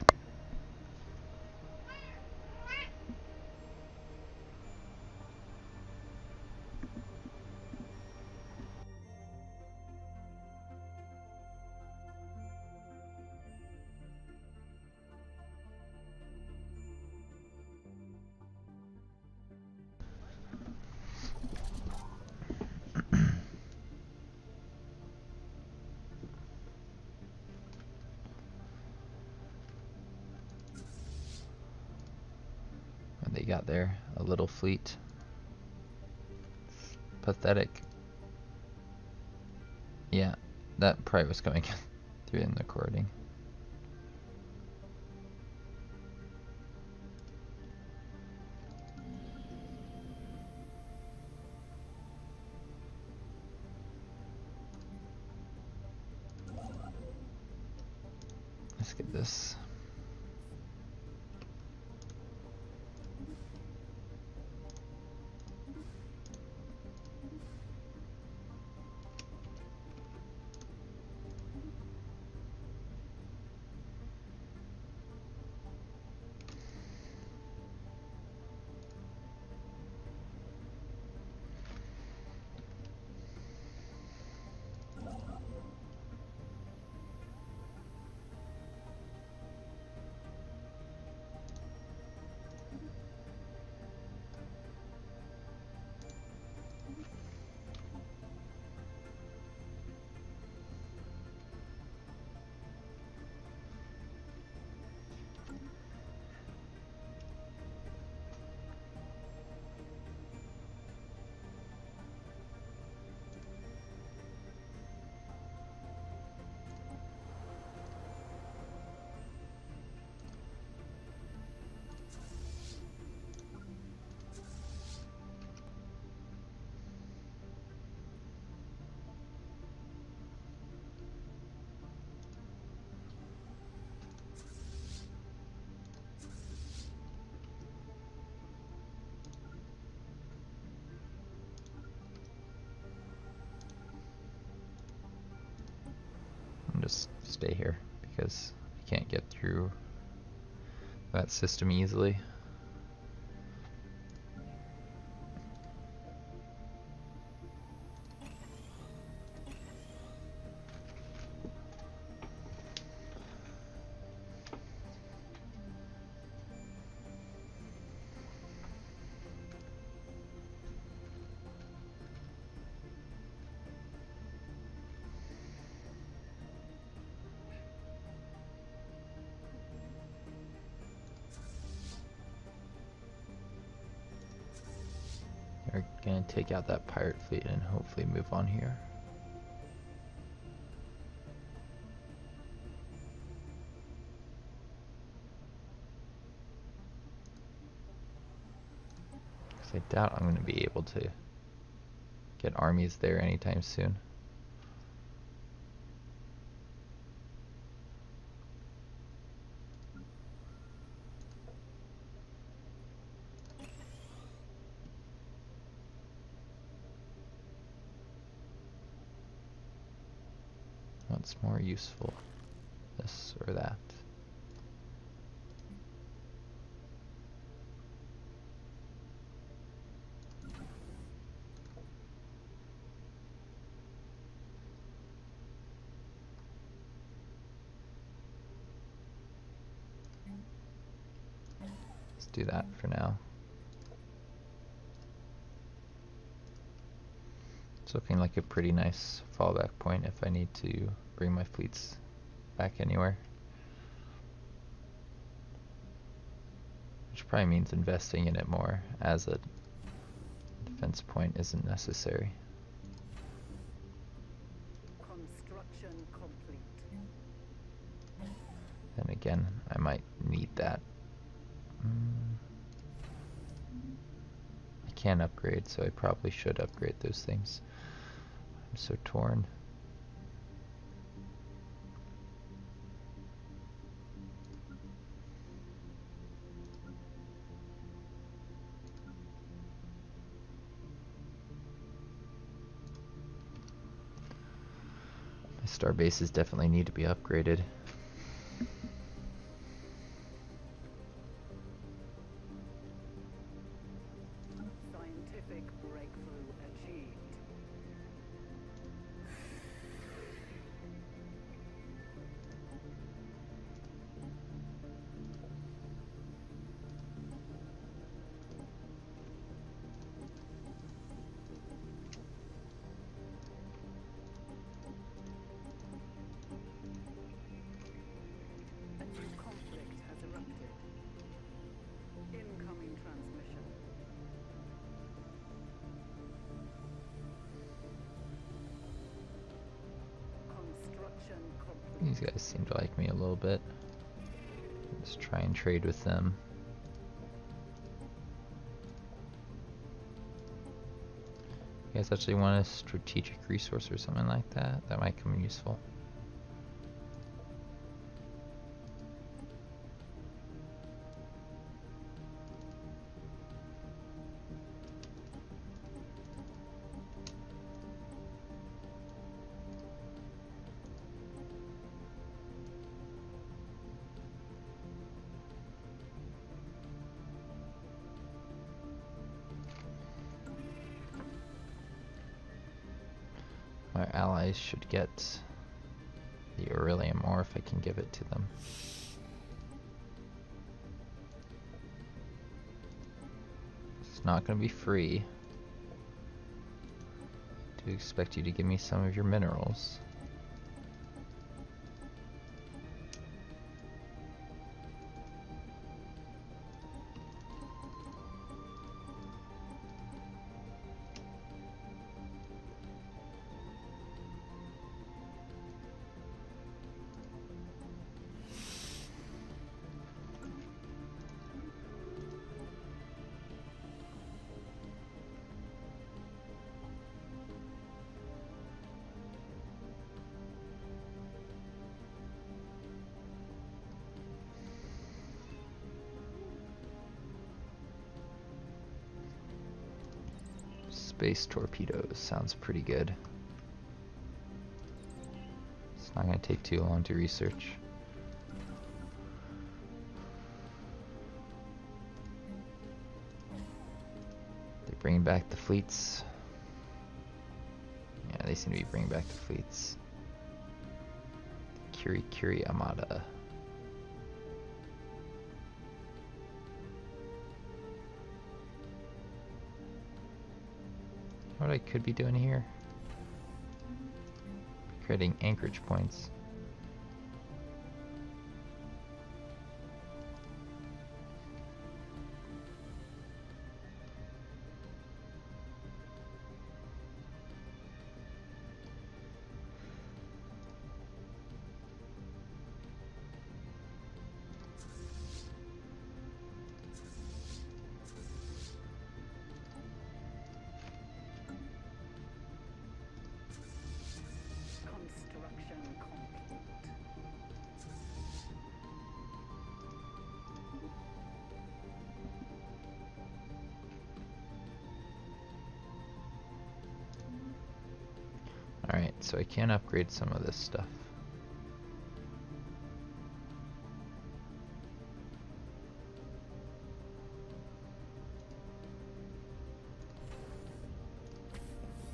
They got there, a little fleet. Pathetic. Yeah, that probably was coming through in the recording. Let's get this. Just stay here because I can't get through that system easily. We're gonna take out that pirate fleet and hopefully move on here. Because I doubt I'm gonna be able to get armies there anytime soon. What's more useful, this or that? Let's do that for now. It's looking like a pretty nice fallback point if I need to bring my fleets back anywhere. Which probably means investing in it more, as a defense point isn't necessary. Construction complete. Then again, I might need that. I can't upgrade, so I probably should upgrade those things. I'm so torn. Star bases definitely need to be upgraded. Scientific breakthrough achieved. A new conflict has erupted. Incoming transmission. Construction complete. These guys seem to like me a little bit. Let's try and trade with them. You guys actually want a strategic resource or something like that? That might come in useful. Our allies should get the Aurelium ore if I can give it to them. It's not going to be free. I do expect you to give me some of your minerals. Space torpedoes sounds pretty good. It's not going to take too long to research. They're bringing back the fleets. Yeah, they seem to be bringing back the fleets. Kiri Armada. What I could be doing here? Creating anchorage points. Construction complete. Alright, so I can upgrade some of this stuff.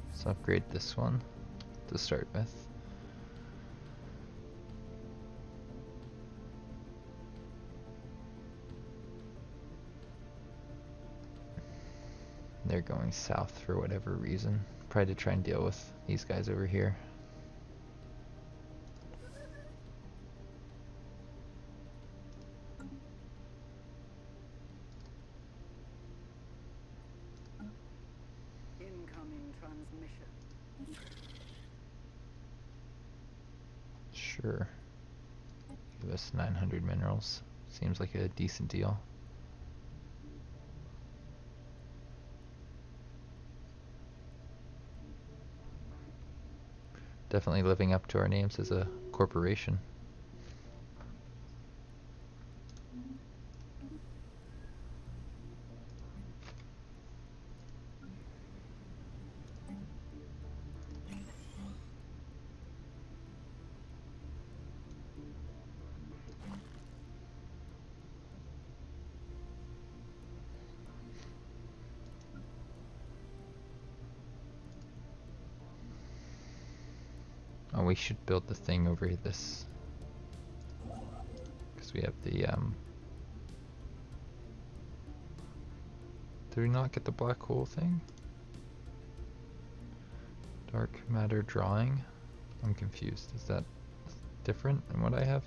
Let's upgrade this one to start with. They're going south for whatever reason. Probably to try and deal with these guys over here. Incoming transmission. Sure. Give us 900 minerals. Seems like a decent deal. Definitely living up to our names as a corporation. we should build the thing over this. Because we have the, Did we not get the black hole thing? Dark matter drawing? I'm confused. Is that different than what I have?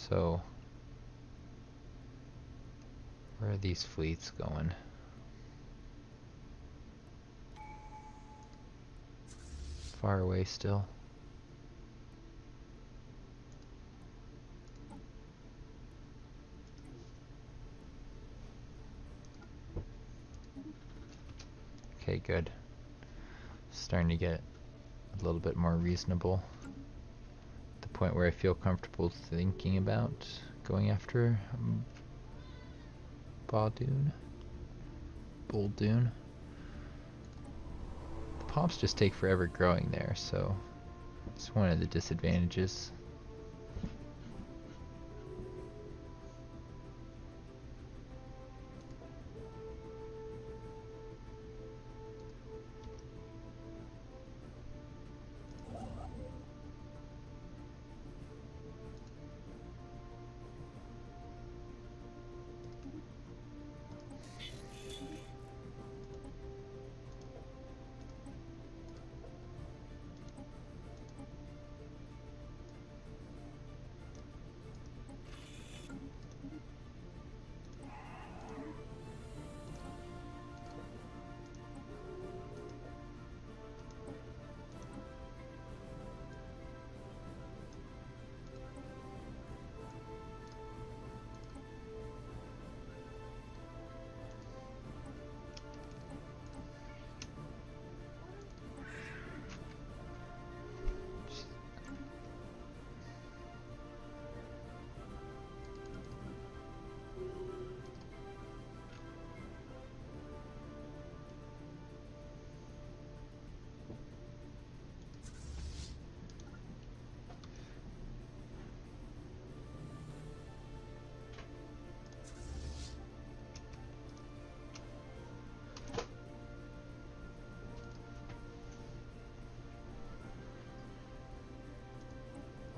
So, where are these fleets going? Far away still. Okay, good. Starting to get a little bit more reasonable. The point where I feel comfortable thinking about going after Baldoon. The pops just take forever growing there, so it's one of the disadvantages.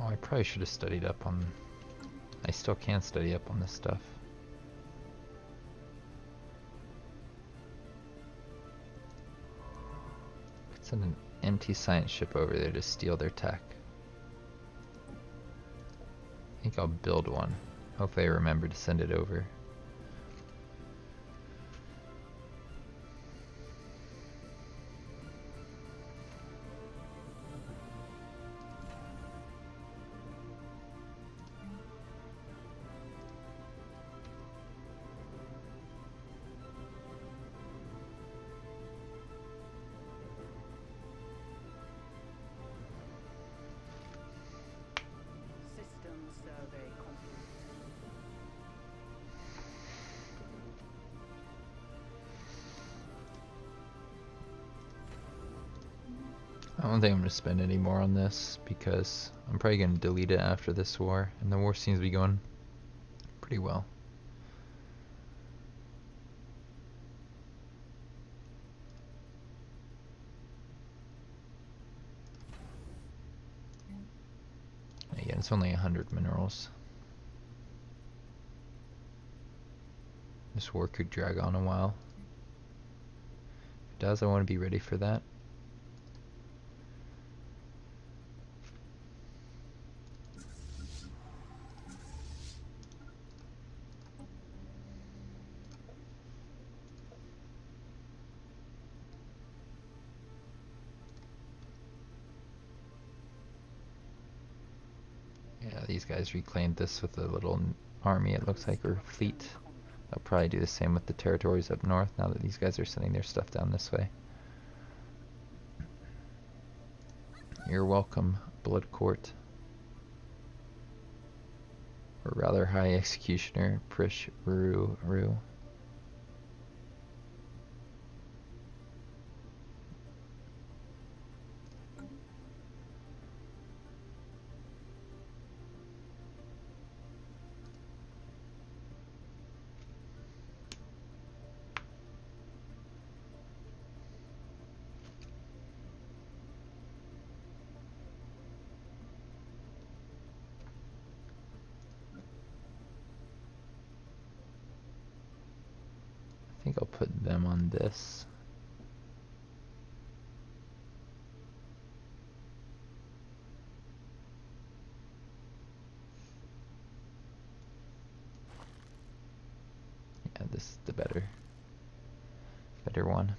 Oh, I probably should have studied up on... I still can study up on this stuff. Could send an empty science ship over there to steal their tech. I think I'll build one. Hopefully I remember to send it over. I don't think I'm going to spend any more on this because I'm probably going to delete it after this war, and the war seems to be going pretty well. Again, it's only 100 minerals. This war could drag on a while. If it does, I want to be ready for that. these guys reclaimed this with a little army, it looks like, or fleet. They'll probably do the same with the territories up north now that these guys are sending their stuff down this way. You're welcome, Blood Court. Or rather, High Executioner, Prish Rue. I think I'll put them on this. Yeah, this is the better one.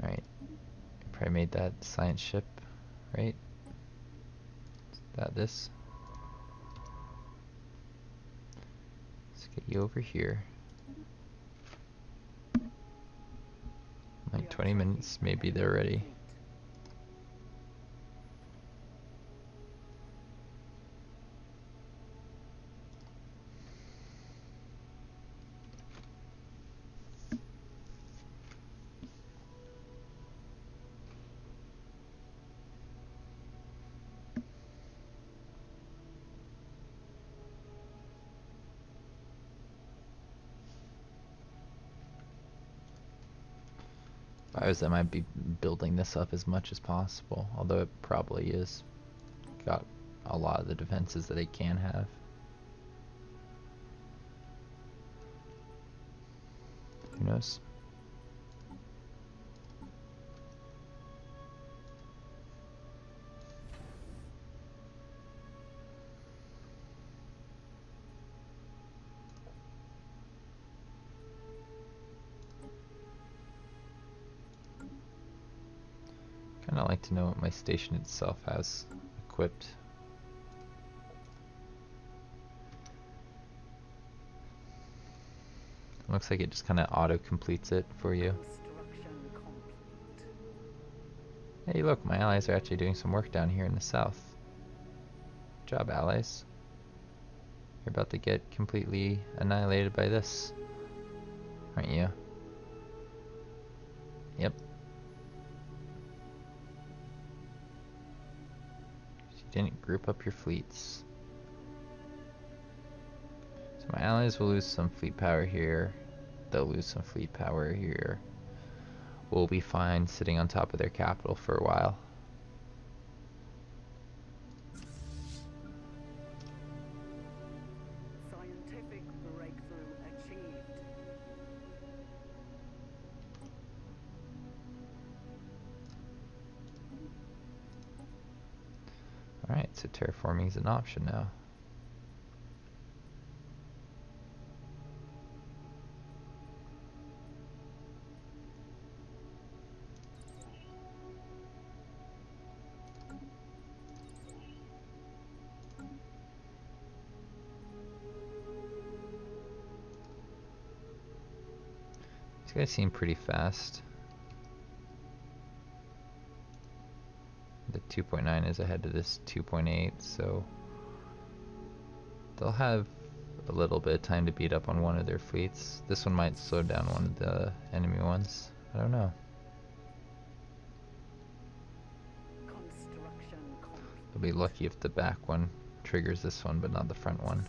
Alright. Probably made that science ship, right? Is that this? Let's get you over here. Like 20 minutes, maybe they're ready. If I was them, I'd be building this up as much as possible, although it probably is. Got a lot of the defenses that it can have. Who knows? Kinda like to know what my station itself has equipped. Looks like it just kinda auto-completes it for you. Hey look, my allies are actually doing some work down here in the south. Good job, allies. You're about to get completely annihilated by this, aren't you? Yep. You didn't group up your fleets. So my allies will lose some fleet power here. They'll lose some fleet power here. We'll be fine sitting on top of their capital for a while. Scientific breakthrough achieved. Alright, so terraforming is an option now. These guys seem pretty fast. The 2.9 is ahead of this 2.8, so they'll have a little bit of time to beat up on one of their fleets. This one might slow down one of the enemy ones. I don't know. They'll be lucky if the back one triggers this one, but not the front one.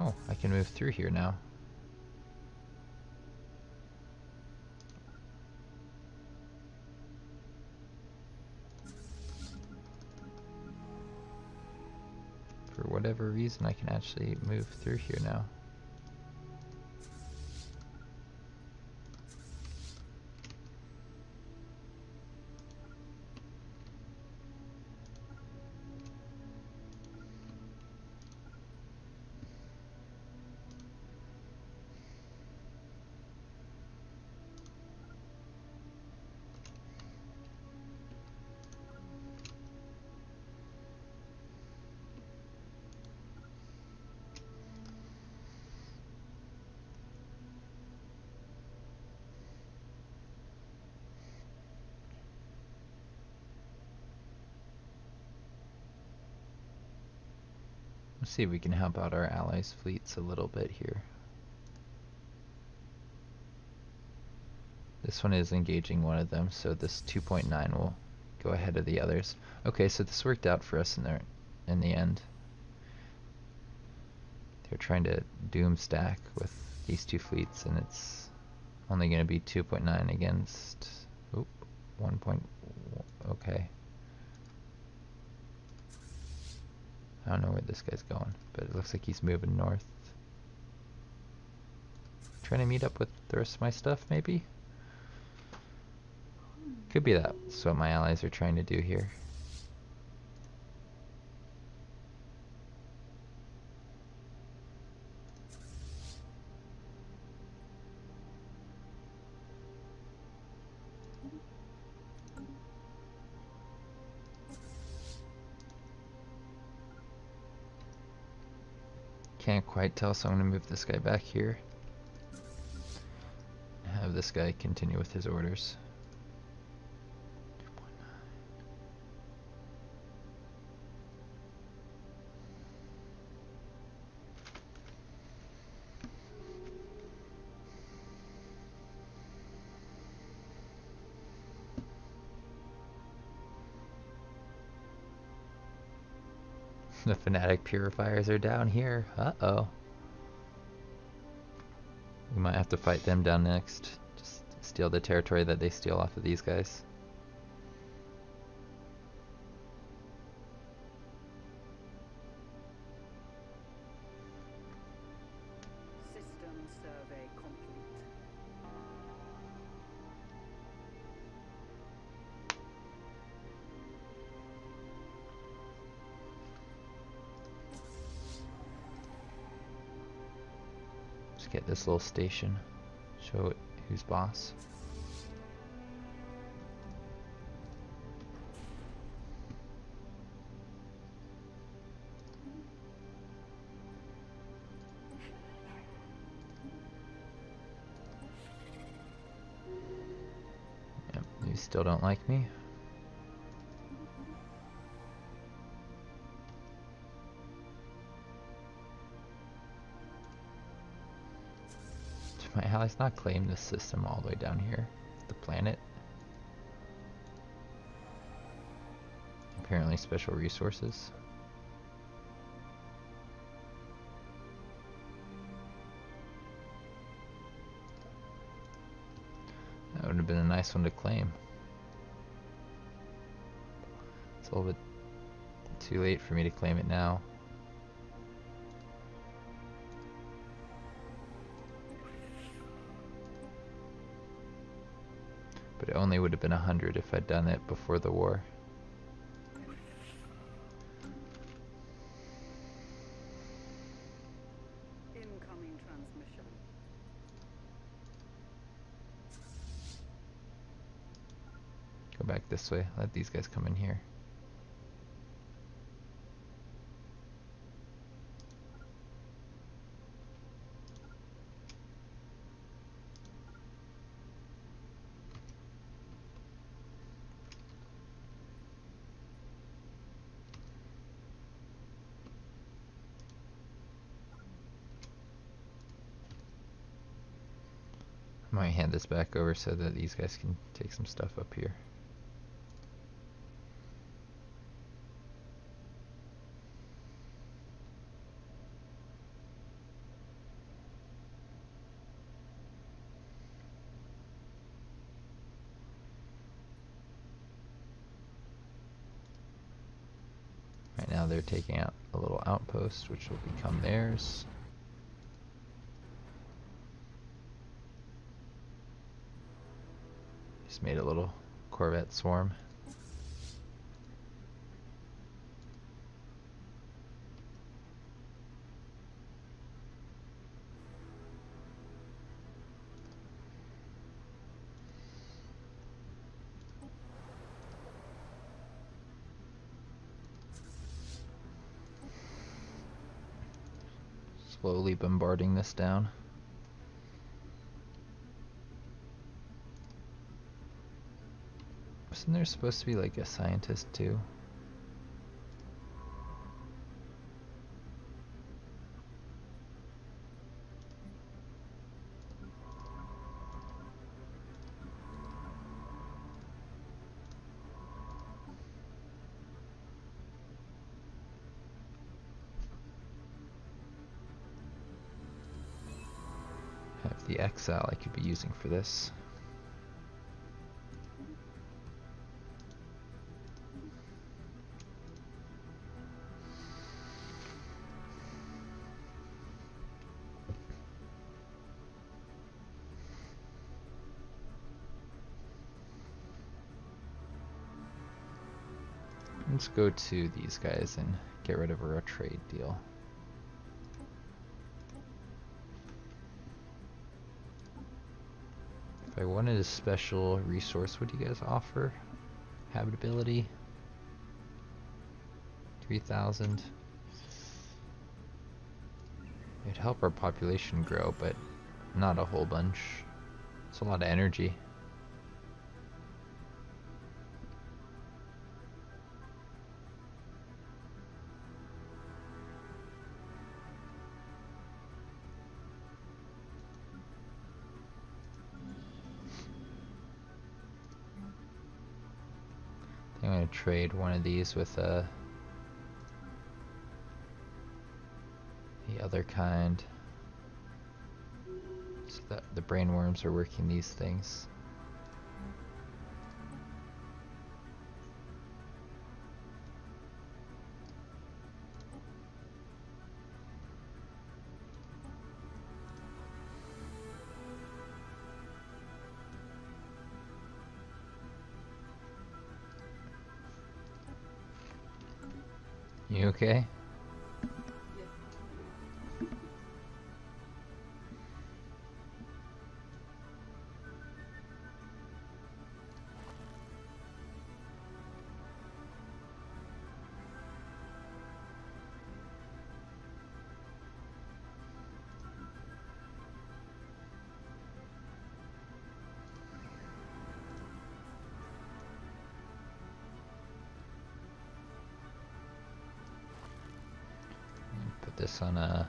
Oh, I can move through here now. For whatever reason, I can actually move through here now. Let's see if we can help out our allies' fleets a little bit here. This one is engaging one of them, so this 2.9 will go ahead of the others. Okay, so this worked out for us in the end. They're trying to doom stack with these two fleets, and it's only going to be 2.9 against 1. Okay. I don't know where this guy's going, but it looks like he's moving north. Trying to meet up with the rest of my stuff, maybe? Could be that's what my allies are trying to do here. Can't quite tell, so I'm going to move this guy back here. Have this guy continue with his orders. The fanatic purifiers are down here. Uh-oh. We might have to fight them down next. Just steal the territory that they steal off of these guys. System survey complete. Just get this little station. Show it who's boss. Yep, you still don't like me. My allies not claim this system all the way down here, the planet. Apparently special resources. That would have been a nice one to claim. It's a little bit too late for me to claim it now. But it only would have been 100 if I'd done it before the war. Incoming transmission. Go back this way. Let these guys come in here. I might hand this back over so that these guys can take some stuff up here. Right now they're taking out a little outpost which will become theirs. Just made a little Corvette swarm. Slowly bombarding this down. Wasn't there supposed to be like a scientist too? the exile I could be using for this. Let's go to these guys and get rid of our trade deal. If I wanted a special resource, what do you guys offer? Habitability? 3,000. It'd help our population grow, but not a whole bunch. It's a lot of energy. I'm going to trade one of these with the other kind, so that the brainworms are working these things. You okay? Put this on a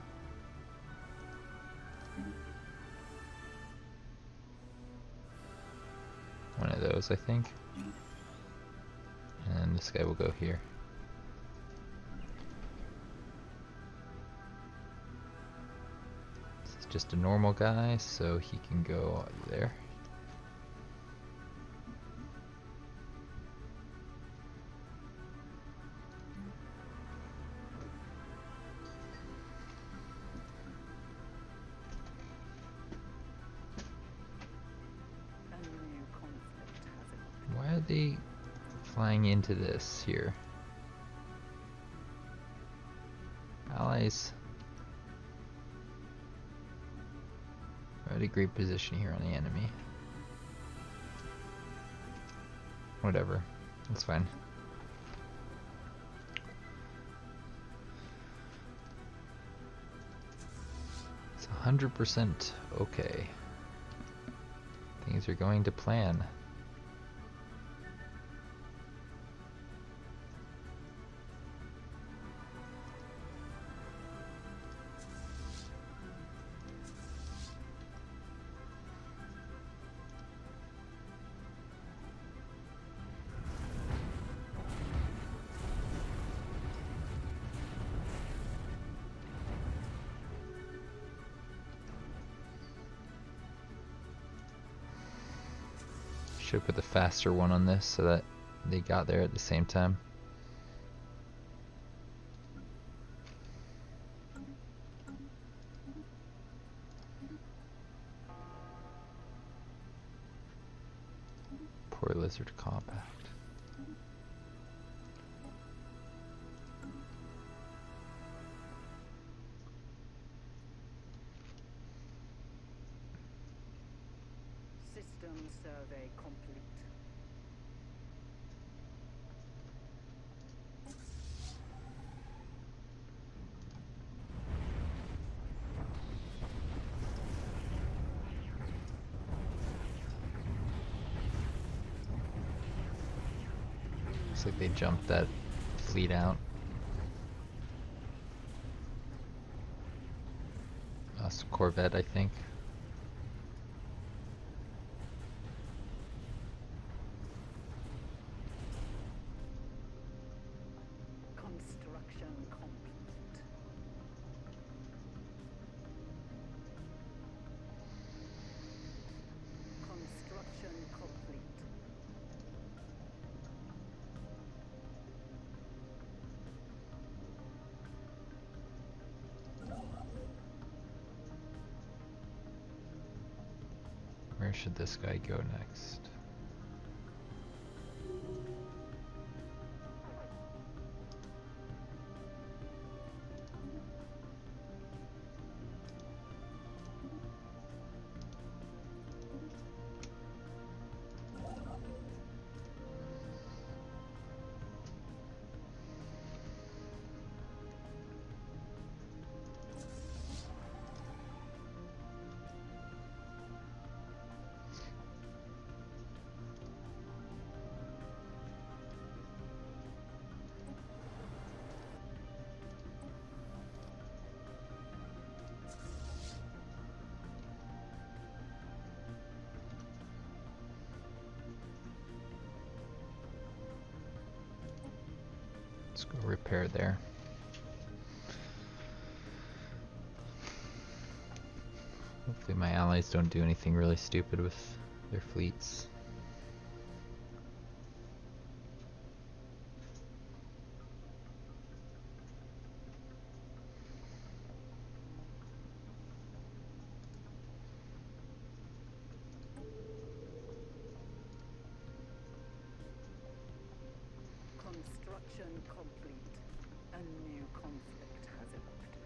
one of those, I think, and this guy will go here. This is just a normal guy, so he can go there. Why are they flying into this here? Allies are at a great position here on the enemy. Whatever, that's fine. It's 100% okay. Things are going to plan. Should put the faster one on this so that they got there at the same time. Poor lizard compact. System survey complete. Looks like they jumped that fleet out. That's a Corvette, I think. Construction complete. Where should this guy go next? Let's go repair there. Hopefully my allies don't do anything really stupid with their fleets. Construction complete. A new conflict has erupted.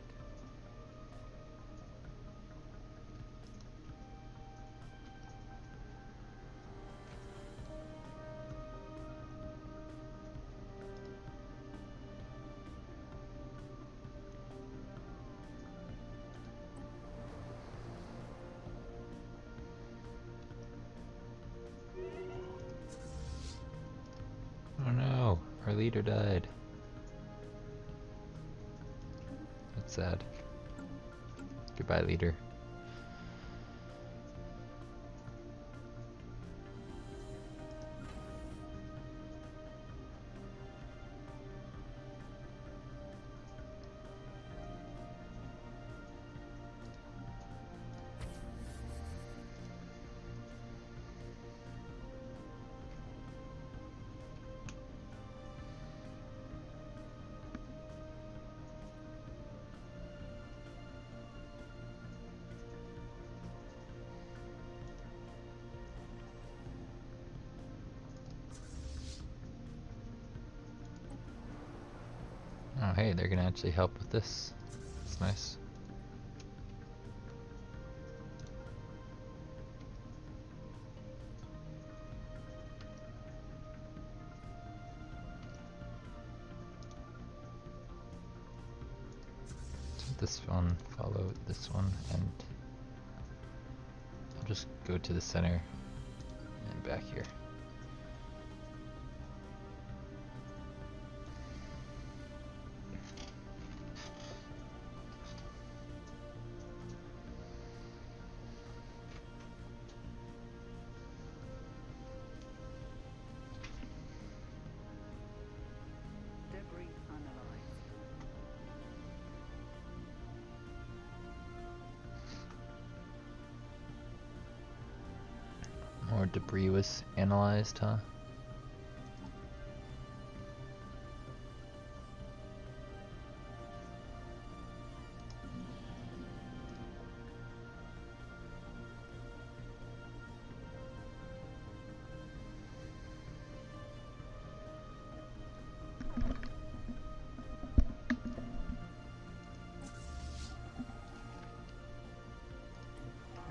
Oh no, our leader died. That's sad. Goodbye, leader. Oh hey, they're gonna actually help with this. That's nice. So this one, follow this one, and I'll just go to the center and back here. Debris analyzed. More debris was analyzed, huh?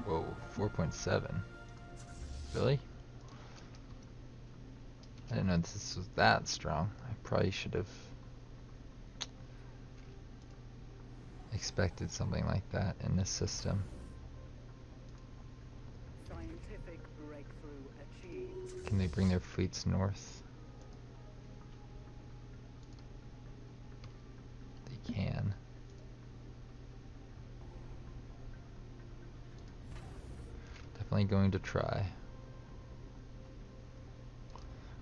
Whoa, 4.7. Really? I didn't know this was that strong. I probably should have expected something like that in this system. Scientific breakthrough achieved. Can they bring their fleets north? They can. Definitely going to try.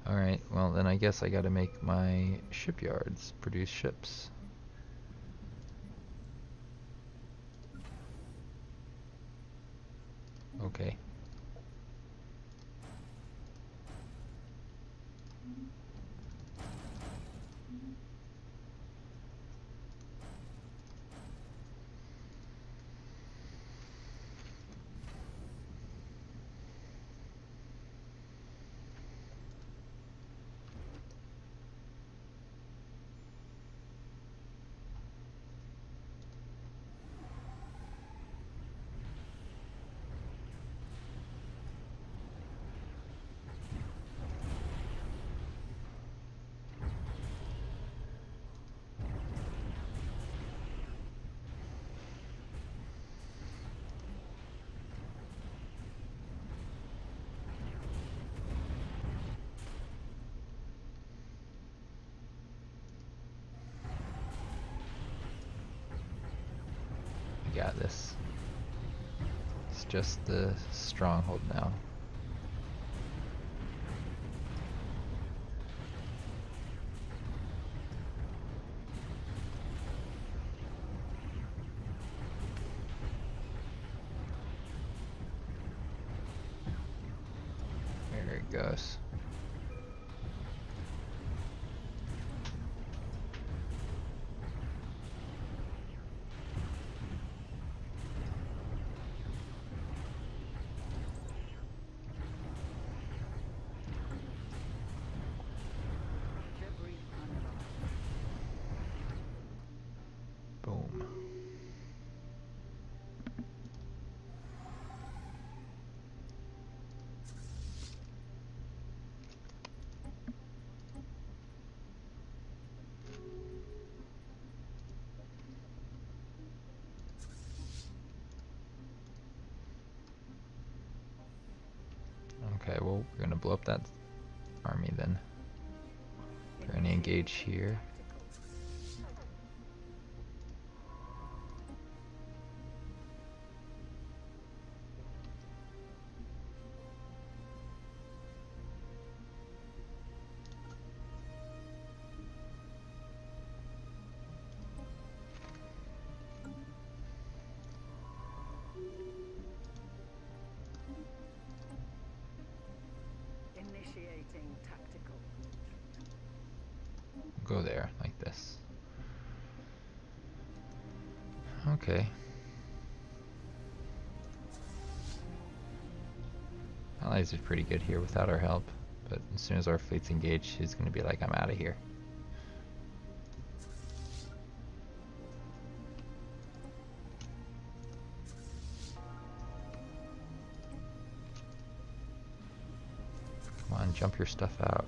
Alright, well then I guess I gotta make my shipyards produce ships. Okay. got this. It's just the stronghold now. There it goes. Boom. Okay, well, we're gonna blow up that army then. We're gonna engage here. Initiating tactical. Go there, like this. Okay. Allies are pretty good here without our help, but as soon as our fleet's engaged, he's gonna be like, I'm out of here. Come on, jump your stuff out.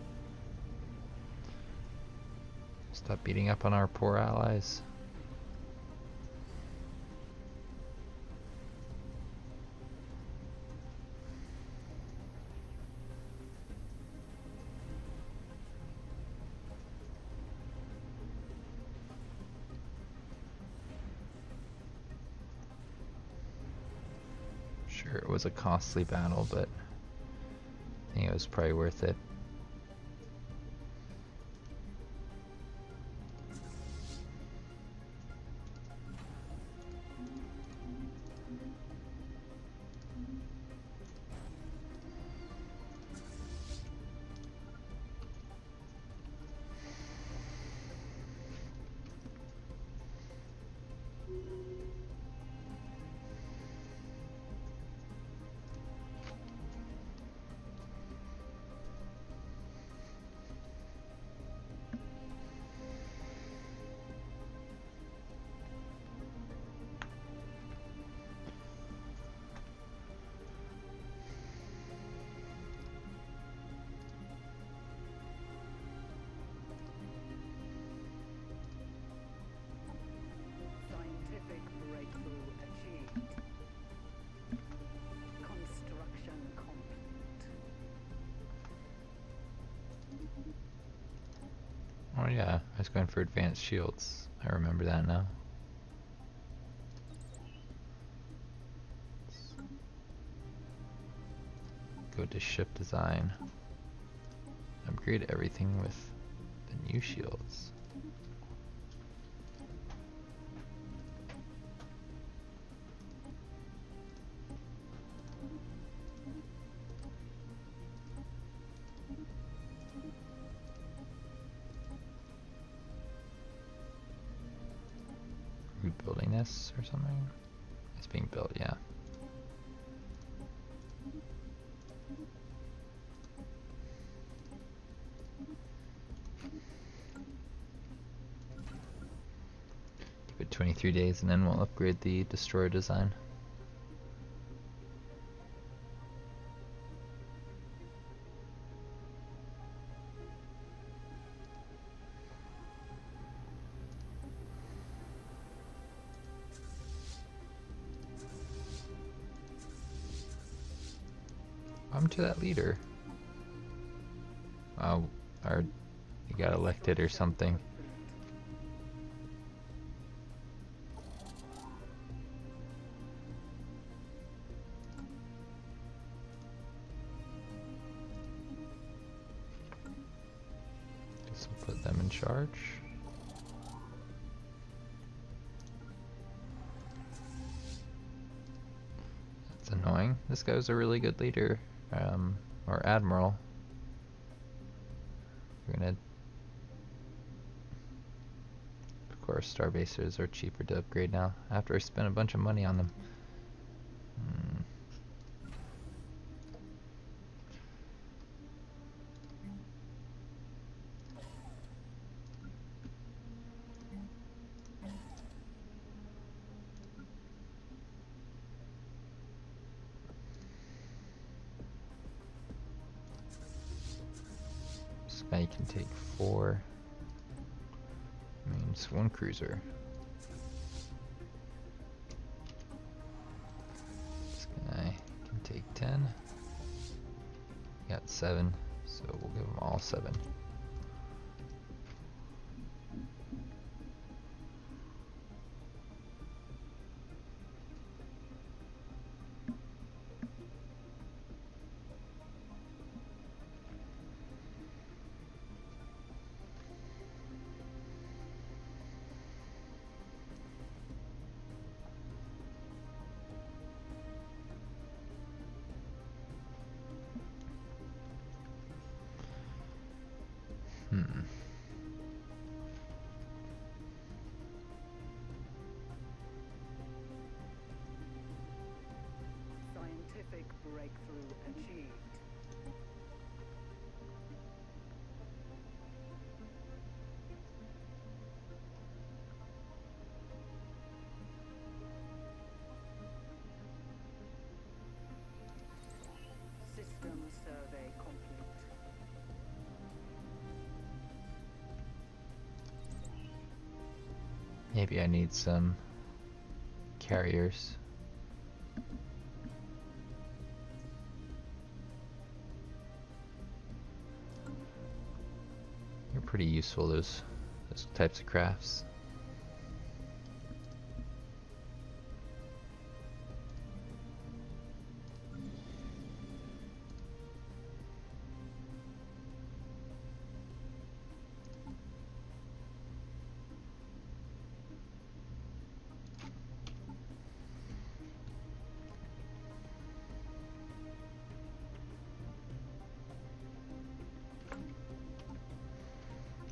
Stop beating up on our poor allies. Sure, it was a costly battle, but I think it was probably worth it. Scientific breakthrough achieved. Construction complete. Oh yeah, I was going for advanced shields. I remember that now. Go to ship design. Upgrade everything with the new shields. Are we building this or something? It's being built, yeah. Give it 23 days and then we'll upgrade the destroyer design. I'm to that leader. Oh, or he got elected or something. So put them in charge. That's annoying. This guy was a really good leader, or admiral. We're gonna... Of course, starbasers are cheaper to upgrade now, after I spent a bunch of money on them. This guy can take 4. Means 1 cruiser. This guy can take 10. Got 7, so we'll give them all 7. Scientific breakthrough achieved. System survey complete. Maybe I need some carriers. They're pretty useful, those types of crafts.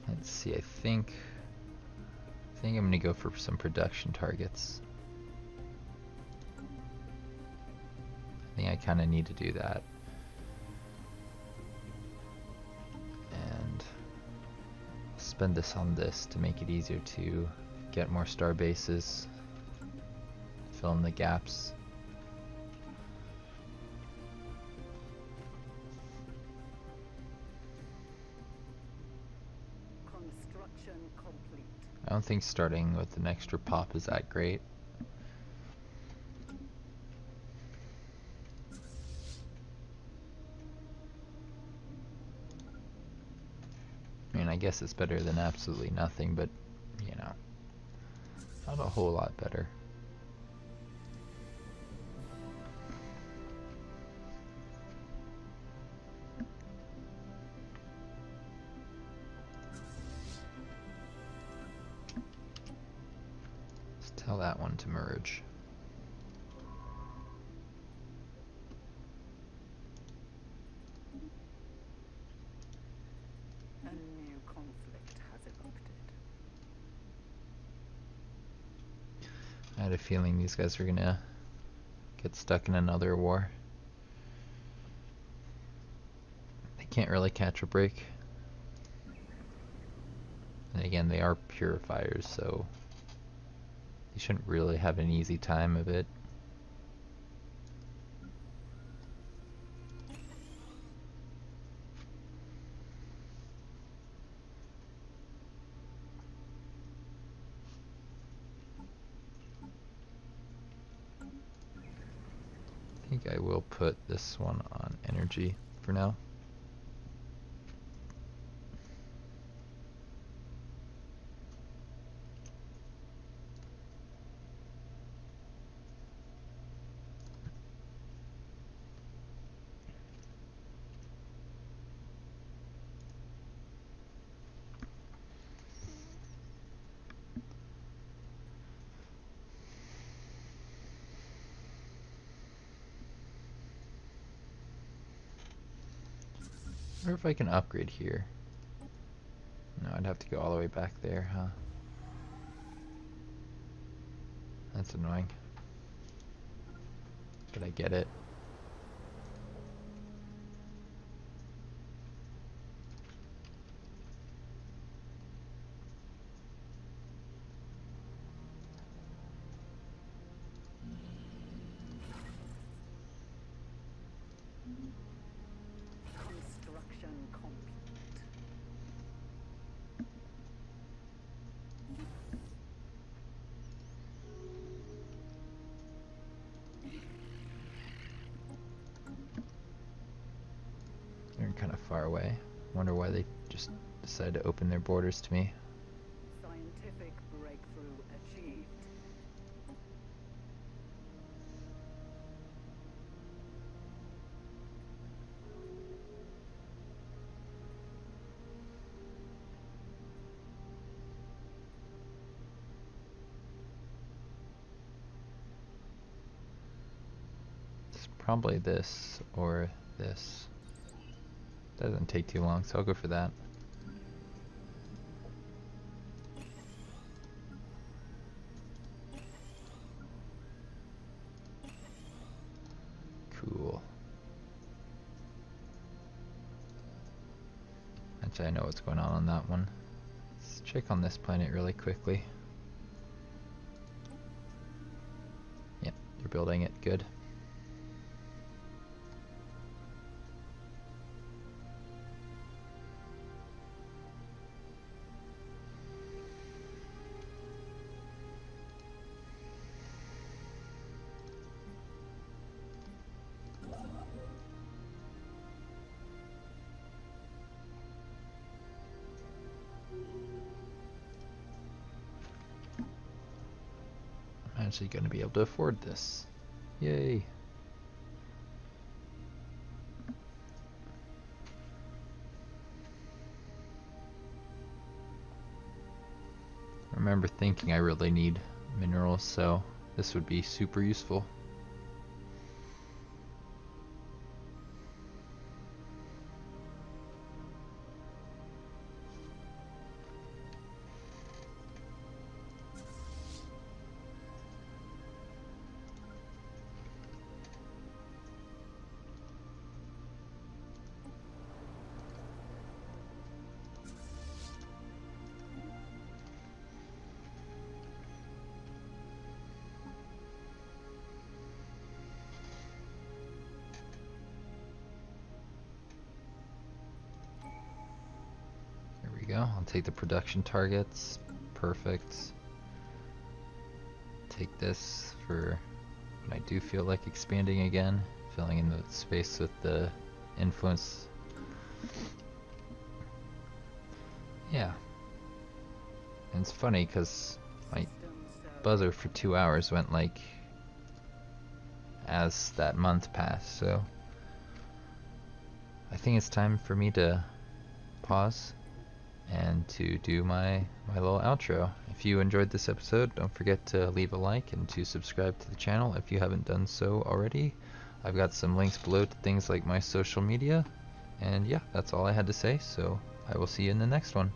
Let's see, I think I'm gonna go for some production targets. I think I kinda need to do that. And spend this on this to make it easier to get more star bases, fill in the gaps. Construction complete. I don't think starting with an extra pop is that great. I mean, I guess it's better than absolutely nothing, but, you know, not a whole lot better. Let's tell that one to merge. A new conflict has erupted. I had a feeling these guys were gonna get stuck in another war. They can't really catch a break. And again, they are purifiers, so they shouldn't really have an easy time of it. I think I will put this one on energy for now. wonder if I can upgrade here. No, I'd have to go all the way back there, huh? That's annoying. But I get it. Construction complete. They're kind of far away. Wonder why they just decided to open their borders to me. Scientific breakthrough achieved. It's probably this or this. Doesn't take too long, so I'll go for that. Cool. Actually, I know what's going on that one. Let's check on this planet really quickly. Yep, they're building it. Good. I'm actually going to be able to afford this. Yay! I remember thinking I really need minerals, so this would be super useful. Go. I'll take the production targets. Perfect. Take this for when I do feel like expanding again, filling in the space with the influence. Yeah. And it's funny because my buzzer for 2 hours went like as that month passed, so I think it's time for me to pause and to do my little outro. If you enjoyed this episode, don't forget to leave a like and to subscribe to the channel if you haven't done so already. I've got some links below to things like my social media, and yeah, that's all I had to say, so I will see you in the next one.